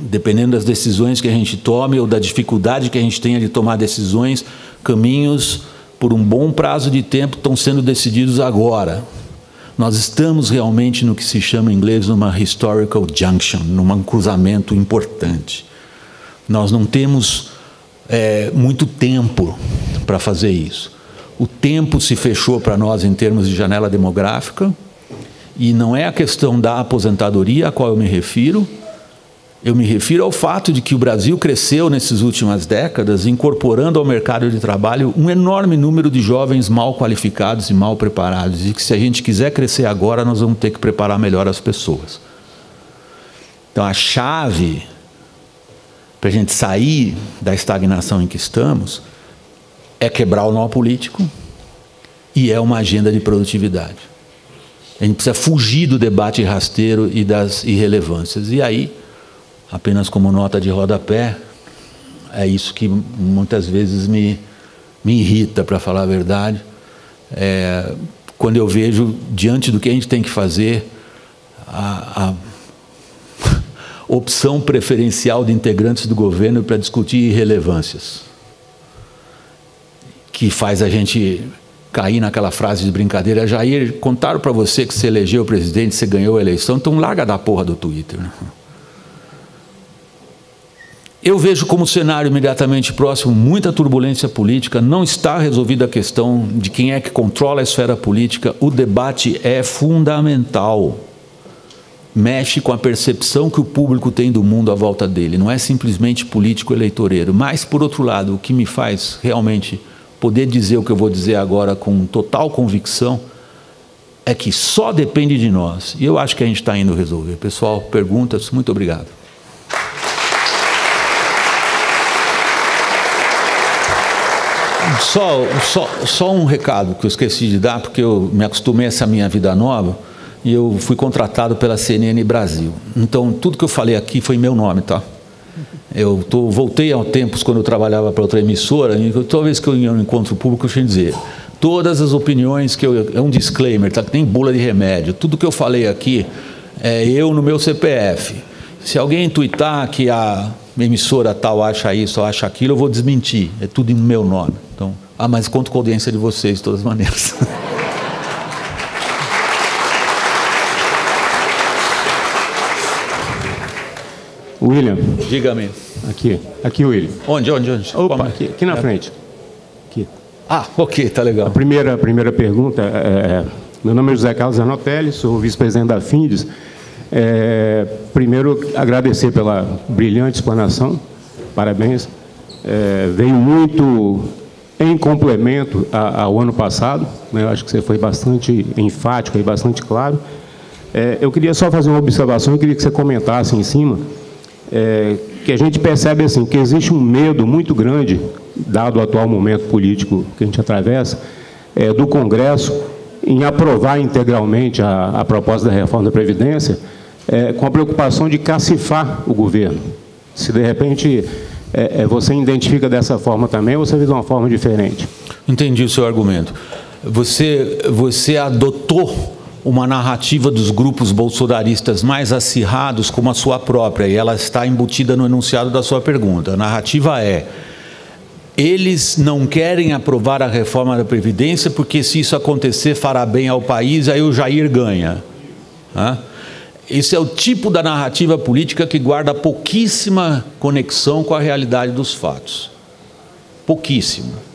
Dependendo das decisões que a gente tome ou da dificuldade que a gente tenha de tomar decisões, caminhos por um bom prazo de tempo estão sendo decididos agora. Nós estamos realmente no que se chama em inglês numa historical junction, num cruzamento importante. Nós não temos muito tempo para fazer isso. O tempo se fechou para nós em termos de janela demográfica, e não é a questão da aposentadoria a qual eu me refiro ao fato de que o Brasil cresceu nessas últimas décadas, incorporando ao mercado de trabalho um enorme número de jovens mal qualificados e mal preparados, e que se a gente quiser crescer agora, nós vamos ter que preparar melhor as pessoas. Então a chave para a gente sair da estagnação em que estamos é quebrar o nó político e é uma agenda de produtividade. A gente precisa fugir do debate rasteiro e das irrelevâncias. E aí, apenas como nota de rodapé, é isso que muitas vezes me irrita, para falar a verdade. Quando eu vejo, diante do que a gente tem que fazer, a opção preferencial de integrantes do governo para discutir irrelevâncias, que faz a gente cair naquela frase de brincadeira: Jair, contaram para você que você elegeu o presidente, você ganhou a eleição, então larga da porra do Twitter, né? Eu vejo como cenário imediatamente próximo muita turbulência política, não está resolvida a questão de quem é que controla a esfera política, o debate é fundamental, mexe com a percepção que o público tem do mundo à volta dele, não é simplesmente político eleitoreiro. Mas, por outro lado, o que me faz realmente poder dizer o que eu vou dizer agora com total convicção é que só depende de nós, e eu acho que a gente está indo resolver. Pessoal, perguntas? Muito obrigado. Só um recado que eu esqueci de dar, porque eu me acostumei a essa minha vida nova e eu fui contratado pela CNN Brasil. Então, tudo que eu falei aqui foi em meu nome, tá? Voltei a tempos quando eu trabalhava para outra emissora, e toda vez que eu ia no encontro público, eu tinha que dizer: todas as opiniões que é um disclaimer, tá? Que nem bula de remédio. Tudo que eu falei aqui é eu no meu CPF. Se alguém tuitar que a emissora tal acha isso ou acha aquilo, eu vou desmentir. É tudo em meu nome. Então, mas conto com a audiência de vocês, de todas as maneiras. William. Diga-me. Aqui, William. Onde? Opa, aqui na frente. Aqui. Ah, ok, tá legal. A primeira pergunta, meu nome é José Carlos Zanotelli, sou vice-presidente da Findes. Primeiro, agradecer pela brilhante explanação, parabéns. Veio muito em complemento ao ano passado, né? Eu acho que você foi bastante enfático e bastante claro. Eu queria só fazer uma observação, eu queria que você comentasse em cima, que a gente percebe assim, que existe um medo muito grande, dado o atual momento político que a gente atravessa, do Congresso em aprovar integralmente a proposta da reforma da Previdência, com a preocupação de cacifar o governo. Se, de repente, você identifica dessa forma também, ou você vê de uma forma diferente? Entendi o seu argumento. Você adotou uma narrativa dos grupos bolsonaristas mais acirrados como a sua própria, e ela está embutida no enunciado da sua pergunta. A narrativa é: eles não querem aprovar a reforma da Previdência porque, se isso acontecer, fará bem ao país, aí o Jair ganha. Esse é o tipo da narrativa política que guarda pouquíssima conexão com a realidade dos fatos. Pouquíssima.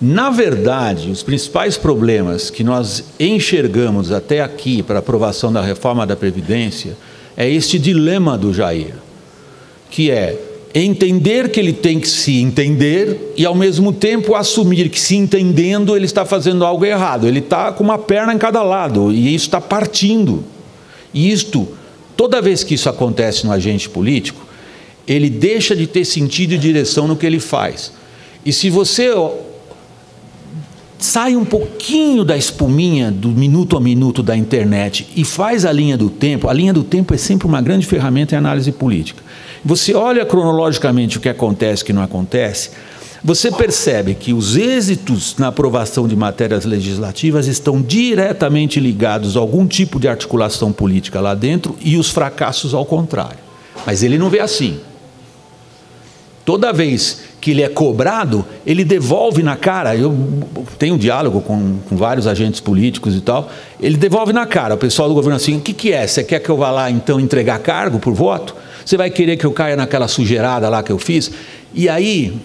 Na verdade, os principais problemas que nós enxergamos até aqui para a aprovação da reforma da Previdência é este dilema do Jair, que é entender que ele tem que se entender e, ao mesmo tempo, assumir que, se entendendo, ele está fazendo algo errado. Ele está com uma perna em cada lado e isso está partindo. E isto, toda vez que isso acontece no agente político, ele deixa de ter sentido e direção no que ele faz. E se você sai um pouquinho da espuminha do minuto a minuto da internet e faz a linha do tempo é sempre uma grande ferramenta em análise política. Você olha cronologicamente o que acontece e o que não acontece, você percebe que os êxitos na aprovação de matérias legislativas estão diretamente ligados a algum tipo de articulação política lá dentro e os fracassos ao contrário. Mas ele não vê assim. Toda vez que ele é cobrado, ele devolve na cara. Eu tenho um diálogo com vários agentes políticos e tal, ele devolve na cara. O pessoal do governo assim: o que é? Você quer que eu vá lá então entregar cargo por voto? Você vai querer que eu caia naquela sujeirada lá que eu fiz? E aí,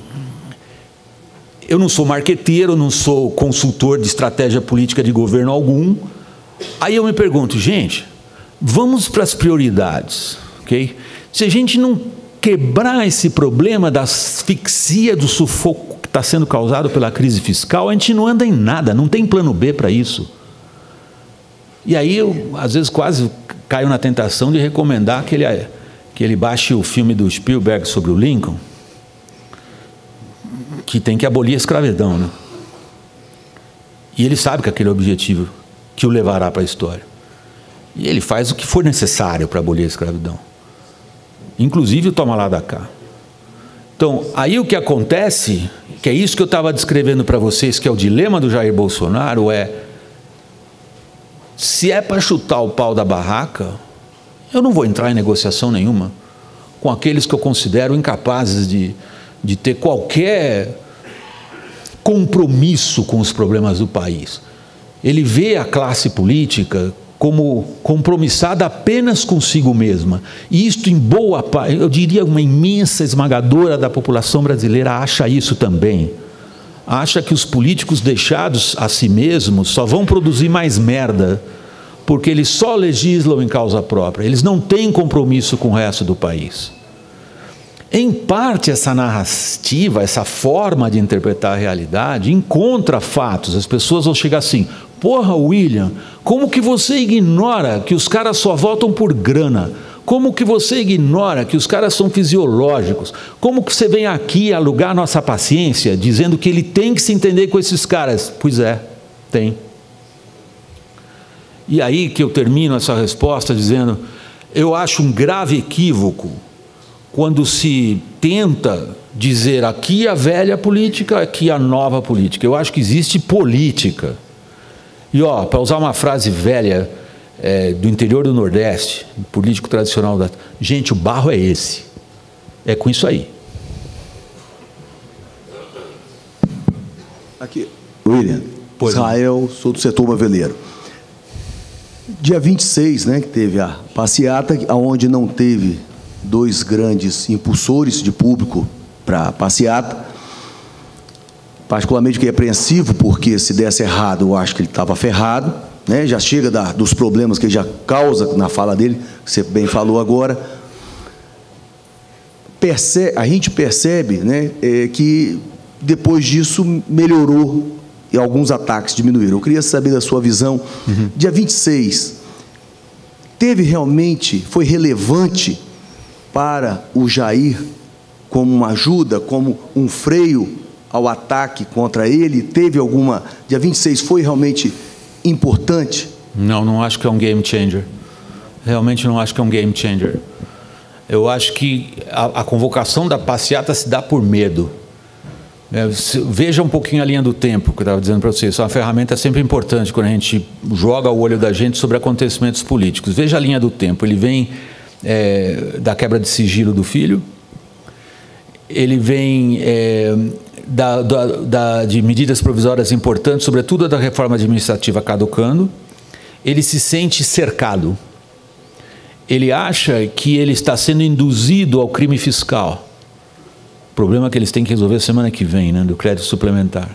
eu não sou marqueteiro, não sou consultor de estratégia política de governo algum. Aí eu me pergunto, gente, vamos para as prioridades, ok? Se a gente não quebrar esse problema da asfixia, do sufoco que está sendo causado pela crise fiscal, a gente não anda em nada, não tem plano B para isso. E aí eu, às vezes, quase caio na tentação de recomendar que ele baixe o filme do Spielberg sobre o Lincoln, que tem que abolir a escravidão, né? E ele sabe que aquele é o objetivo que o levará para a história. E ele faz o que for necessário para abolir a escravidão. Inclusive o toma lá da cá. Então, aí o que acontece, que é isso que eu estava descrevendo para vocês, que é o dilema do Jair Bolsonaro, se é para chutar o pau da barraca, eu não vou entrar em negociação nenhuma com aqueles que eu considero incapazes de ter qualquer compromisso com os problemas do país. Ele vê a classe política como compromissada apenas consigo mesma. E isto, em boa parte, eu diria uma imensa esmagadora da população brasileira acha isso também. Acha que os políticos deixados a si mesmos só vão produzir mais merda, porque eles só legislam em causa própria. Eles não têm compromisso com o resto do país. Em parte, essa narrativa, essa forma de interpretar a realidade, encontra fatos. As pessoas vão chegar assim: porra, William, como que você ignora que os caras só votam por grana? Como que você ignora que os caras são fisiológicos? Como que você vem aqui alugar nossa paciência, dizendo que ele tem que se entender com esses caras? Pois é, tem. E aí que eu termino essa resposta dizendo: eu acho um grave equívoco quando se tenta dizer aqui a velha política, aqui a nova política. Eu acho que existe política. E, para usar uma frase velha, do interior do Nordeste, político tradicional. Gente, o barro é esse. É com isso aí. Aqui, William. Pois Israel, não. Sou do setor moveleiro. Dia 26, né, que teve a passeata, onde não teve dois grandes impulsores de público para a passeata. Particularmente fiquei apreensivo, porque se desse errado, eu acho que ele estava ferrado, né? Já chega dos problemas que ele já causa na fala dele, que você bem falou agora. A gente percebe, né, que depois disso melhorou e alguns ataques diminuíram. Eu queria saber da sua visão. Dia 26, foi relevante para o Jair como uma ajuda, como um freio ao ataque contra ele? Teve alguma... Dia 26 foi realmente importante? Não acho que é um game changer. Realmente não acho que é um game changer. Eu acho que a convocação da passeata se dá por medo. Veja um pouquinho a linha do tempo, que eu estava dizendo para vocês. Isso é uma ferramenta sempre importante quando a gente joga o olho da gente sobre acontecimentos políticos. Veja a linha do tempo. Ele vem da quebra de sigilo do filho, ele vem de medidas provisórias importantes, sobretudo a da reforma administrativa caducando. Ele se sente cercado. Ele acha que ele está sendo induzido ao crime fiscal. O problema é que eles têm que resolver semana que vem, né, do crédito suplementar.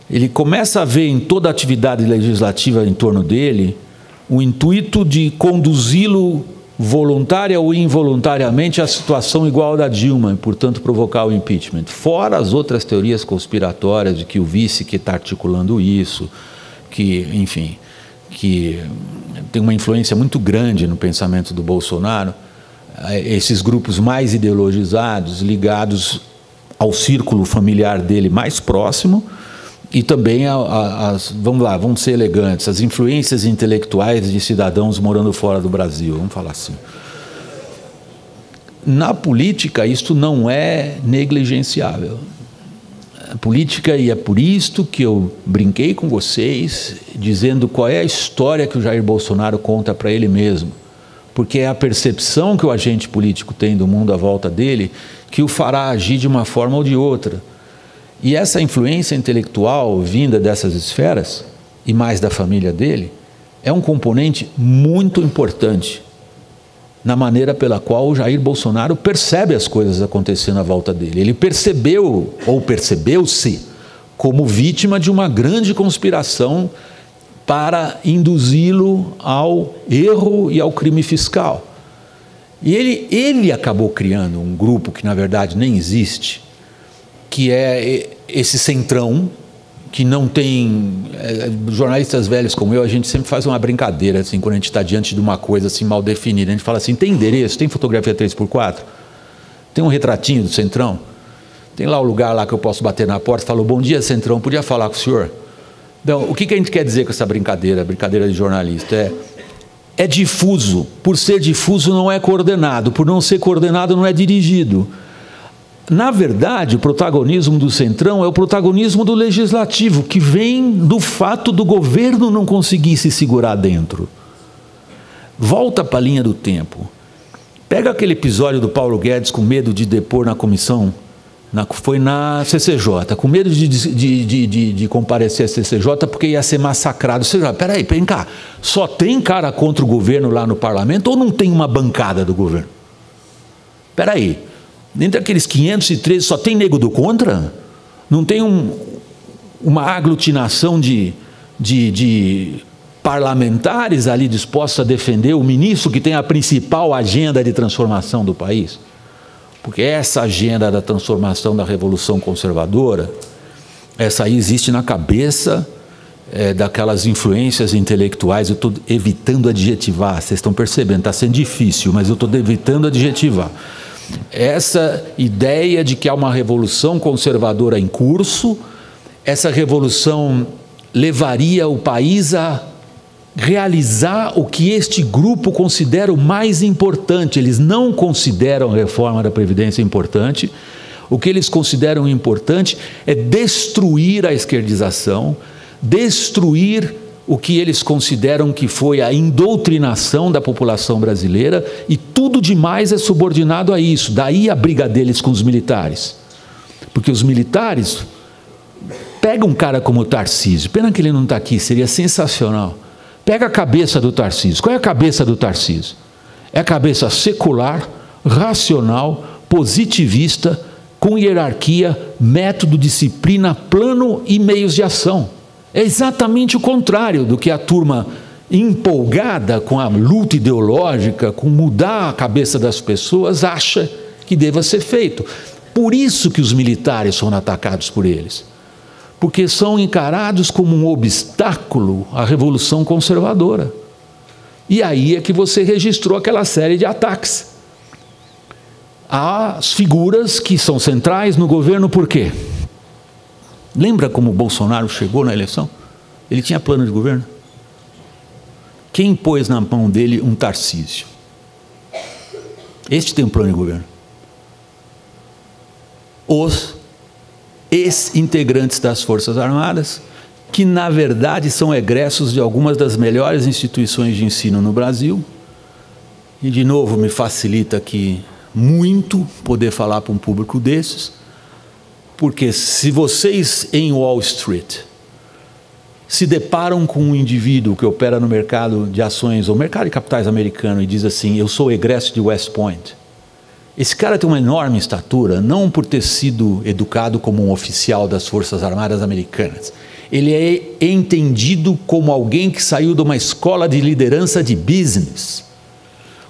Ele começa a ver em toda a atividade legislativa em torno dele o intuito de conduzi-lo voluntária ou involuntariamente à situação igual à da Dilma, e, portanto, provocar o impeachment. Fora as outras teorias conspiratórias de que o vice que está articulando isso, que, enfim, que tem uma influência muito grande no pensamento do Bolsonaro, esses grupos mais ideologizados, ligados ao círculo familiar dele mais próximo, e também vamos ser elegantes, as influências intelectuais de cidadãos morando fora do Brasil, vamos falar assim. Na política, isto não é negligenciável. A política, e é por isto que eu brinquei com vocês, dizendo qual é a história que o Jair Bolsonaro conta para ele mesmo, porque é a percepção que o agente político tem do mundo à volta dele que o fará agir de uma forma ou de outra. E essa influência intelectual vinda dessas esferas, e mais da família dele, é um componente muito importante na maneira pela qual o Jair Bolsonaro percebe as coisas acontecendo à volta dele. Ele percebeu, ou percebeu-se, como vítima de uma grande conspiração para induzi-lo ao erro e ao crime fiscal. E ele acabou criando um grupo que, na verdade, nem existe, que é esse centrão, que não tem... jornalistas velhos como eu, a gente sempre faz uma brincadeira, assim, quando a gente está diante de uma coisa assim, mal definida. A gente fala assim, tem endereço, tem fotografia 3x4, tem um retratinho do centrão, tem lá o lugar lá que eu posso bater na porta e falo, bom dia, centrão, podia falar com o senhor? Então, o que a gente quer dizer com essa brincadeira de jornalista? É difuso. Por ser difuso não é coordenado, por não ser coordenado não é dirigido. Na verdade, o protagonismo do centrão é o protagonismo do legislativo, que vem do fato do governo não conseguir se segurar dentro. Volta para a linha do tempo. Pega aquele episódio do Paulo Guedes com medo de depor na comissão, foi na CCJ, com medo de comparecer à CCJ porque ia ser massacrado. Você já, peraí, vem cá, só tem cara contra o governo lá no parlamento ou não tem uma bancada do governo? Peraí, dentre aqueles 513 só tem nego do contra? Não tem uma aglutinação de parlamentares ali dispostos a defender o ministro que tem a principal agenda de transformação do país? Porque essa agenda da transformação da Revolução Conservadora, essa aí existe na cabeça daquelas influências intelectuais. Eu estou evitando adjetivar, vocês estão percebendo, está sendo difícil, mas eu estou evitando adjetivar. Essa ideia de que há uma revolução conservadora em curso, essa revolução levaria o país a realizar o que este grupo considera o mais importante. Eles não consideram a reforma da Previdência importante. O que eles consideram importante é destruir a esquerdização, destruir o que eles consideram que foi a indoutrinação da população brasileira, e tudo demais é subordinado a isso. Daí a briga deles com os militares. Porque os militares pegam um cara como o Tarcísio, pena que ele não está aqui, seria sensacional. Pega a cabeça do Tarcísio. Qual é a cabeça do Tarcísio? É a cabeça secular, racional, positivista, com hierarquia, método, disciplina, plano e meios de ação. É exatamente o contrário do que a turma empolgada com a luta ideológica, com mudar a cabeça das pessoas, acha que deva ser feito. Por isso que os militares são atacados por eles. Porque são encarados como um obstáculo à revolução conservadora. E aí é que você registrou aquela série de ataques às figuras que são centrais no governo. Por quê? Lembra como o Bolsonaro chegou na eleição? Ele tinha plano de governo? Quem pôs na mão dele um Tarcísio? Este tem um plano de governo. Os ex-integrantes das Forças Armadas, que na verdade são egressos de algumas das melhores instituições de ensino no Brasil. E de novo me facilita aqui muito poder falar para um público desses, porque se vocês em Wall Street se deparam com um indivíduo que opera no mercado de ações ou mercado de capitais americano e diz assim: eu sou egresso de West Point, esse cara tem uma enorme estatura, não por ter sido educado como um oficial das Forças Armadas Americanas. Ele é entendido como alguém que saiu de uma escola de liderança de business,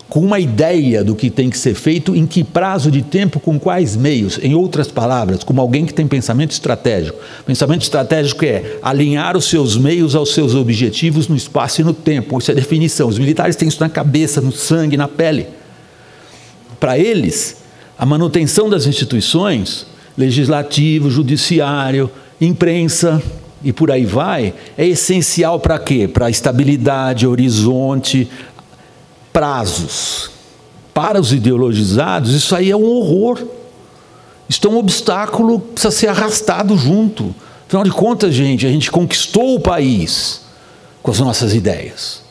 com uma ideia do que tem que ser feito, em que prazo de tempo, com quais meios. Em outras palavras, como alguém que tem pensamento estratégico. Pensamento estratégico é alinhar os seus meios aos seus objetivos no espaço e no tempo. Isso é definição. Os militares têm isso na cabeça, no sangue, na pele. Para eles, a manutenção das instituições, legislativo, judiciário, imprensa e por aí vai, é essencial para quê? Para estabilidade, horizonte, prazos. Para os ideologizados, isso aí é um horror. Isso é um obstáculo que precisa ser arrastado junto. Afinal de contas, gente, a gente conquistou o país com as nossas ideias.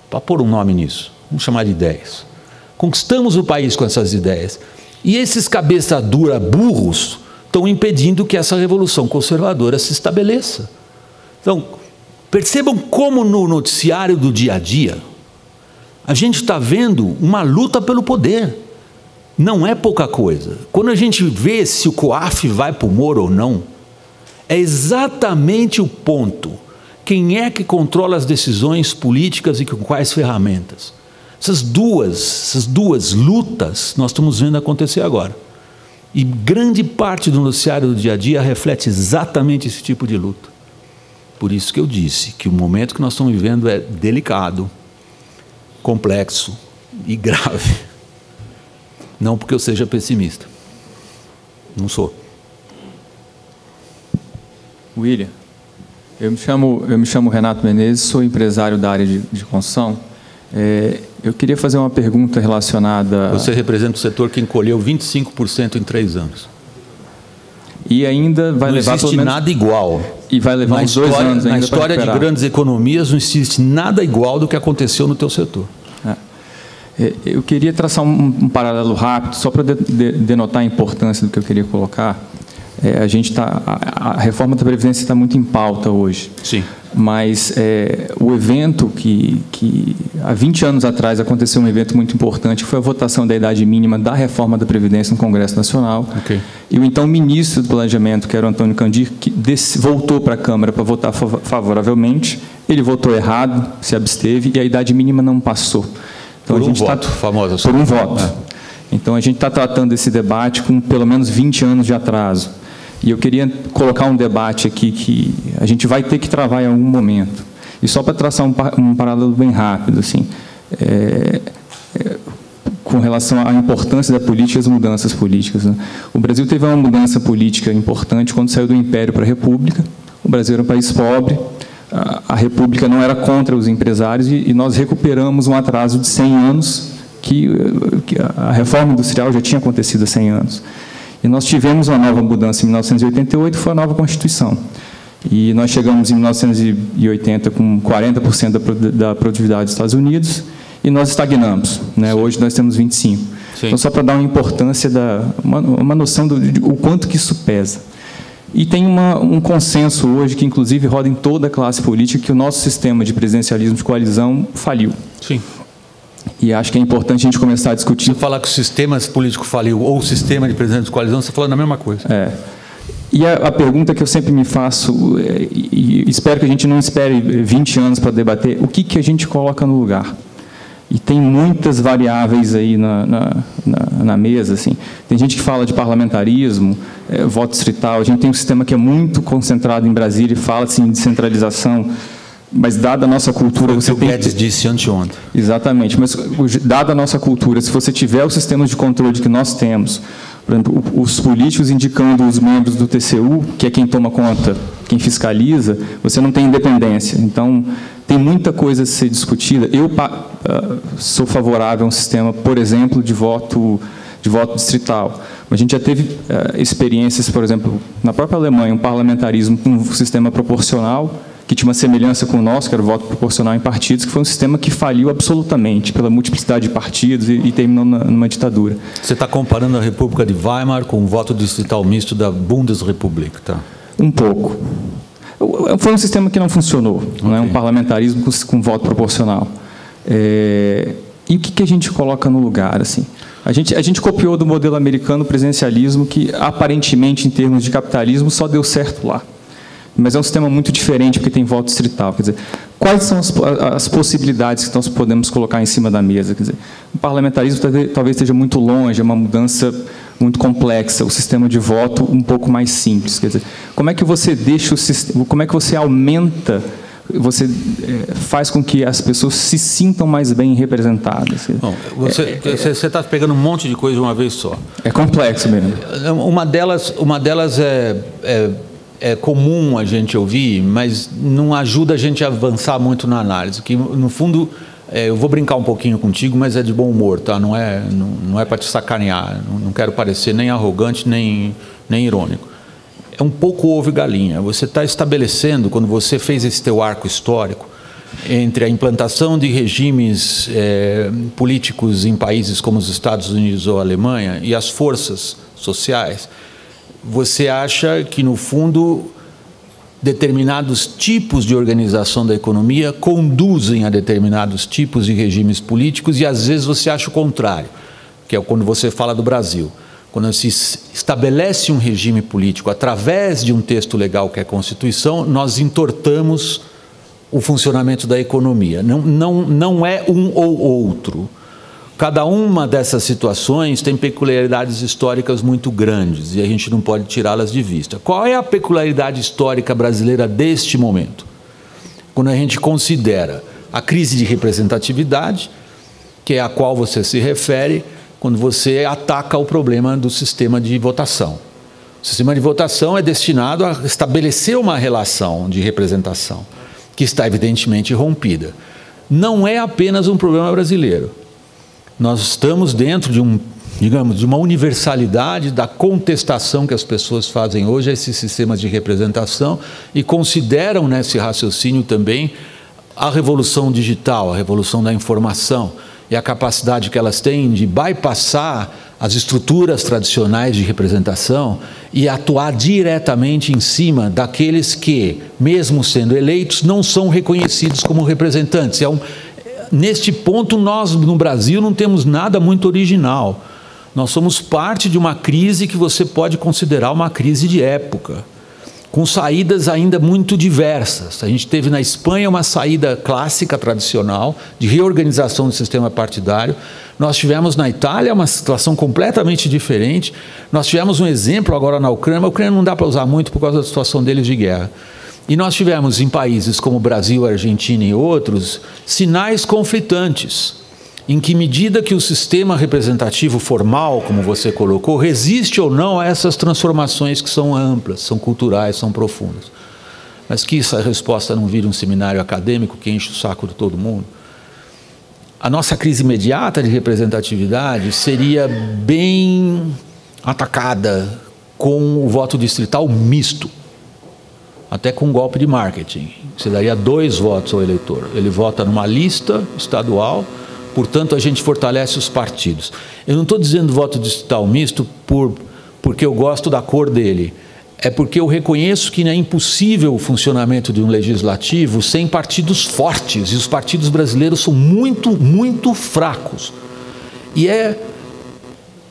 Para pôr um nome nisso, vamos chamar de ideias. Conquistamos o país com essas ideias. E esses cabeça dura burros estão impedindo que essa revolução conservadora se estabeleça. Então, percebam como no noticiário do dia a dia, a gente está vendo uma luta pelo poder. Não é pouca coisa. Quando a gente vê se o COAF vai para o Moro ou não, é exatamente o ponto. Quem é que controla as decisões políticas e com quais ferramentas? Essas duas lutas nós estamos vendo acontecer agora. E grande parte do noticiário do dia a dia reflete exatamente esse tipo de luta. Por isso que eu disse que o momento que nós estamos vivendo é delicado, complexo e grave. Não porque eu seja pessimista. Não sou. William, eu me chamo Renato Menezes, sou empresário da área de construção. Eu queria fazer uma pergunta relacionada... Você representa o setor que encolheu 25% em 3 anos. E ainda vai levar... Não existe nada igual. E vai levar uns 2 anos ainda. Na história de grandes economias não existe nada igual do que aconteceu no teu setor. Eu queria traçar um paralelo rápido, só para denotar a importância do que eu queria colocar. A reforma da Previdência está muito em pauta hoje. Sim. Mas o evento que há 20 anos atrás aconteceu, um evento muito importante, foi a votação da idade mínima da reforma da Previdência no Congresso Nacional. Okay. E o então ministro do Planejamento, que era o Antônio Candir, que voltou para a Câmara para votar favoravelmente. Ele votou errado, se absteve, e a idade mínima não passou. Então, por um voto, famoso. Por um voto. Então, a gente está tratando esse debate com pelo menos 20 anos de atraso. E eu queria colocar um debate aqui que a gente vai ter que travar em algum momento. E só para traçar um paralelo bem rápido, assim, com relação à importância da política e as mudanças políticas, né? O Brasil teve uma mudança política importante quando saiu do Império para a República. O Brasil era um país pobre, a República não era contra os empresários e nós recuperamos um atraso de 100 anos, que a reforma industrial já tinha acontecido há 100 anos. E nós tivemos uma nova mudança em 1988, foi a nova Constituição. E nós chegamos em 1980 com 40% da produtividade dos Estados Unidos e nós estagnamos, né? Hoje nós temos 25%. Sim. Então, só para dar uma importância, uma noção do quanto que isso pesa. E tem um consenso hoje, que inclusive roda em toda a classe política, que o nosso sistema de presidencialismo de coalizão faliu. Sim. E acho que é importante a gente começar a discutir... Você falar que o sistema político faliu ou o sistema de presidente de coalizão, você está falando a mesma coisa. E a pergunta que eu sempre me faço, e espero que a gente não espere 20 anos para debater, o que a gente coloca no lugar? E tem muitas variáveis aí na mesa. Assim. Tem gente que fala de parlamentarismo, voto distrital. A gente tem um sistema que é muito concentrado em Brasília e fala assim, de centralização. Mas, dada a nossa cultura... Você o Guedes disse anteontem. Exatamente. Mas, dada a nossa cultura, se você tiver os sistemas de controle que nós temos, por exemplo, os políticos indicando os membros do TCU, que é quem toma conta, quem fiscaliza, você não tem independência. Então, tem muita coisa a ser discutida. Eu sou favorável a um sistema, por exemplo, de voto distrital. A gente já teve experiências, por exemplo, na própria Alemanha, um parlamentarismo com um sistema proporcional, que tinha uma semelhança com o nosso, que era o voto proporcional em partidos, que foi um sistema que faliu absolutamente pela multiplicidade de partidos e terminou numa ditadura. Você está comparando a República de Weimar com o voto distrital misto da Bundesrepublik, tá? Um pouco. Foi um sistema que não funcionou, okay. Não é um parlamentarismo com voto proporcional. E o que a gente coloca no lugar? Assim? A gente copiou do modelo americano o presidencialismo, que aparentemente, em termos de capitalismo, só deu certo lá. Mas é um sistema muito diferente, porque tem voto distrital. Quer dizer, quais são as possibilidades que nós podemos colocar em cima da mesa? Quer dizer, o parlamentarismo talvez esteja muito longe, é uma mudança muito complexa, o sistema de voto um pouco mais simples. Quer dizer, como é que você deixa o sistema, como é que você aumenta, você faz com que as pessoas se sintam mais bem representadas? Bom, você está pegando um monte de coisa de uma vez só. É complexo mesmo. Uma delas é comum a gente ouvir, mas não ajuda a gente a avançar muito na análise. Que, no fundo, eu vou brincar um pouquinho contigo, mas é de bom humor, tá? Não é para te sacanear. Não quero parecer nem arrogante, nem irônico. É um pouco ovo e galinha. Você está estabelecendo, quando você fez esse teu arco histórico, entre a implantação de regimes políticos em países como os Estados Unidos ou a Alemanha e as forças sociais, você acha que, no fundo, determinados tipos de organização da economia conduzem a determinados tipos de regimes políticos e, às vezes, você acha o contrário, que é quando você fala do Brasil. Quando se estabelece um regime político através de um texto legal que é a Constituição, nós entortamos o funcionamento da economia. Não é um ou outro. Cada uma dessas situações tem peculiaridades históricas muito grandes e a gente não pode tirá-las de vista. Qual é a peculiaridade histórica brasileira deste momento? Quando a gente considera a crise de representatividade, que é a qual você se refere, quando você ataca o problema do sistema de votação. O sistema de votação é destinado a estabelecer uma relação de representação, que está evidentemente rompida. Não é apenas um problema brasileiro. Nós estamos dentro de de uma universalidade da contestação que as pessoas fazem hoje a esses sistemas de representação e consideram nesse raciocínio também a revolução digital, a revolução da informação e a capacidade que elas têm de bypassar as estruturas tradicionais de representação e atuar diretamente em cima daqueles que, mesmo sendo eleitos, não são reconhecidos como representantes. Neste ponto, nós, no Brasil, não temos nada muito original. Nós somos parte de uma crise que você pode considerar uma crise de época, com saídas ainda muito diversas. A gente teve na Espanha uma saída clássica, tradicional, de reorganização do sistema partidário. Nós tivemos na Itália uma situação completamente diferente. Nós tivemos um exemplo agora na Ucrânia, mas a Ucrânia não dá para usar muito por causa da situação deles de guerra. E nós tivemos em países como Brasil, Argentina e outros, sinais conflitantes. Em que medida que o sistema representativo formal, como você colocou, resiste ou não a essas transformações que são amplas, são culturais, são profundas. Mas que essa resposta não vire um seminário acadêmico que enche o saco de todo mundo. A nossa crise imediata de representatividade seria bem atacada com o voto distrital misto. até com um golpe de marketing. Você daria 2 votos ao eleitor. Ele vota numa lista estadual, portanto, a gente fortalece os partidos. Eu não estou dizendo voto distrital misto porque eu gosto da cor dele. É porque eu reconheço que é impossível o funcionamento de um legislativo sem partidos fortes, e os partidos brasileiros são muito, muito fracos. E é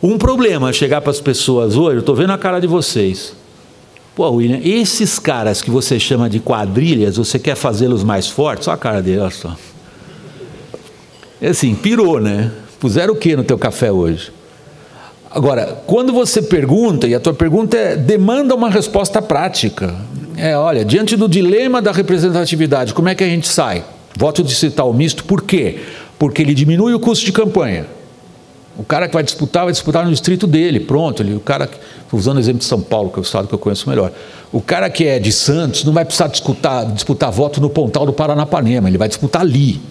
um problema chegar para as pessoas hoje, eu estou vendo a cara de vocês. Pô, William, esses caras que você chama de quadrilhas, você quer fazê-los mais fortes? Olha a cara dele, olha só. É assim, pirou, né? Puseram o que no teu café hoje? Agora, quando você pergunta, e a tua pergunta demanda uma resposta prática. Olha, diante do dilema da representatividade, como é que a gente sai? Voto distrital misto, por quê? Porque ele diminui o custo de campanha. O cara que vai disputar no distrito dele, pronto. O cara, usando o exemplo de São Paulo, que é o estado que eu conheço melhor. O cara que é de Santos não vai precisar disputar voto no Pontal do Paranapanema, ele vai disputar ali.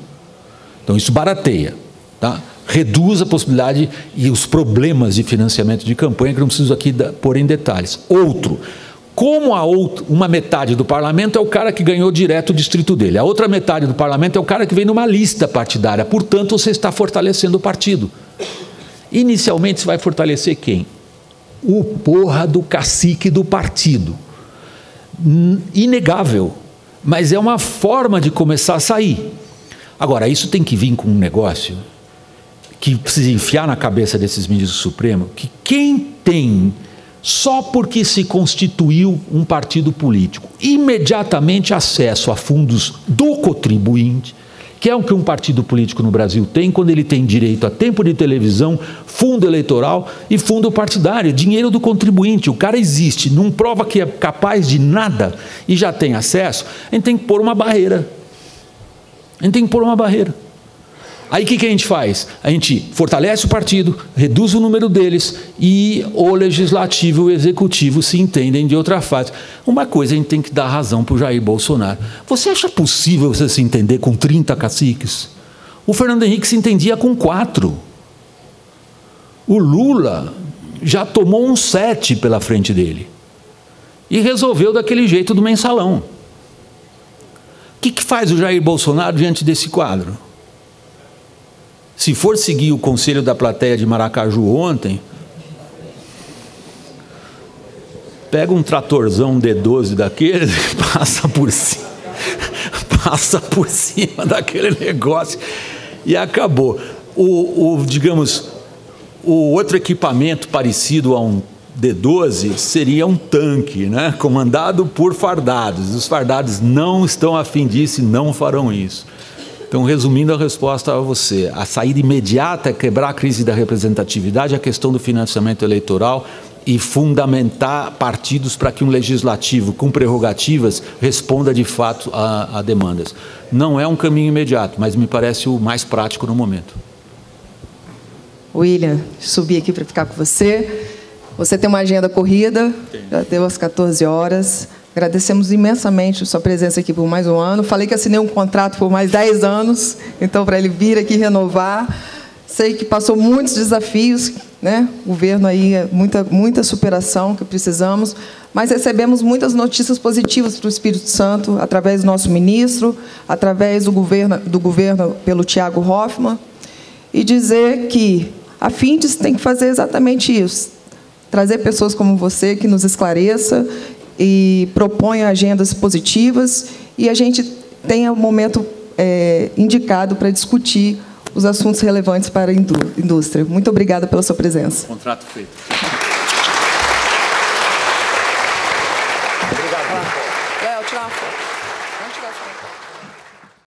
Então isso barateia, tá? Reduz a possibilidade e os problemas de financiamento de campanha, que não preciso aqui pôr em detalhes. Outro, como uma metade do parlamento é o cara que ganhou direto o distrito dele, a outra metade do parlamento é o cara que vem numa lista partidária, portanto você está fortalecendo o partido. Inicialmente você vai fortalecer quem? O porra do cacique do partido. Inegável, mas é uma forma de começar a sair. Agora, isso tem que vir com um negócio que precisa enfiar na cabeça desses ministros do Supremo, que quem tem, só porque se constituiu um partido político, imediatamente acesso a fundos do contribuinte, que é o que um partido político no Brasil tem, quando ele tem direito a tempo de televisão, fundo eleitoral e fundo partidário, dinheiro do contribuinte. O cara existe, não prova que é capaz de nada e já tem acesso, a gente tem que pôr uma barreira. Aí o que a gente faz? A gente fortalece o partido, reduz o número deles e o legislativo e o executivo se entendem de outra fase. Uma coisa a gente tem que dar razão para o Jair Bolsonaro. Você acha possível você se entender com 30 caciques? O Fernando Henrique se entendia com 4. O Lula já tomou um 7 pela frente dele e resolveu daquele jeito do mensalão. O que faz o Jair Bolsonaro diante desse quadro? Se for seguir o conselho da plateia de Maracaju ontem, pega um tratorzão D12 daquele, passa por cima daquele negócio e acabou. Digamos, o outro equipamento parecido a um D12 seria um tanque, né? Comandado por fardados. Os fardados não estão a fim disso e não farão isso. Então, resumindo a resposta a você, a saída imediata é quebrar a crise da representatividade, a questão do financiamento eleitoral e fundamentar partidos para que um legislativo com prerrogativas responda de fato a demandas. Não é um caminho imediato, mas me parece o mais prático no momento. William, subi aqui para ficar com você. Você tem uma agenda corrida, já deu às 14 horas. Agradecemos imensamente a sua presença aqui por mais um ano. Falei que assinei um contrato por mais 10 anos, então, para ele vir aqui renovar. Sei que passou muitos desafios, né? O governo aí, muita superação que precisamos, mas recebemos muitas notícias positivas para o Espírito Santo, através do nosso ministro, através do governo pelo Thiago Hoffmann, e dizer que a Findes tem que fazer exatamente isso, trazer pessoas como você que nos esclareça e proponha agendas positivas, e a gente tenha o momento indicado para discutir os assuntos relevantes para a indústria. Muito obrigada pela sua presença. Contrato feito.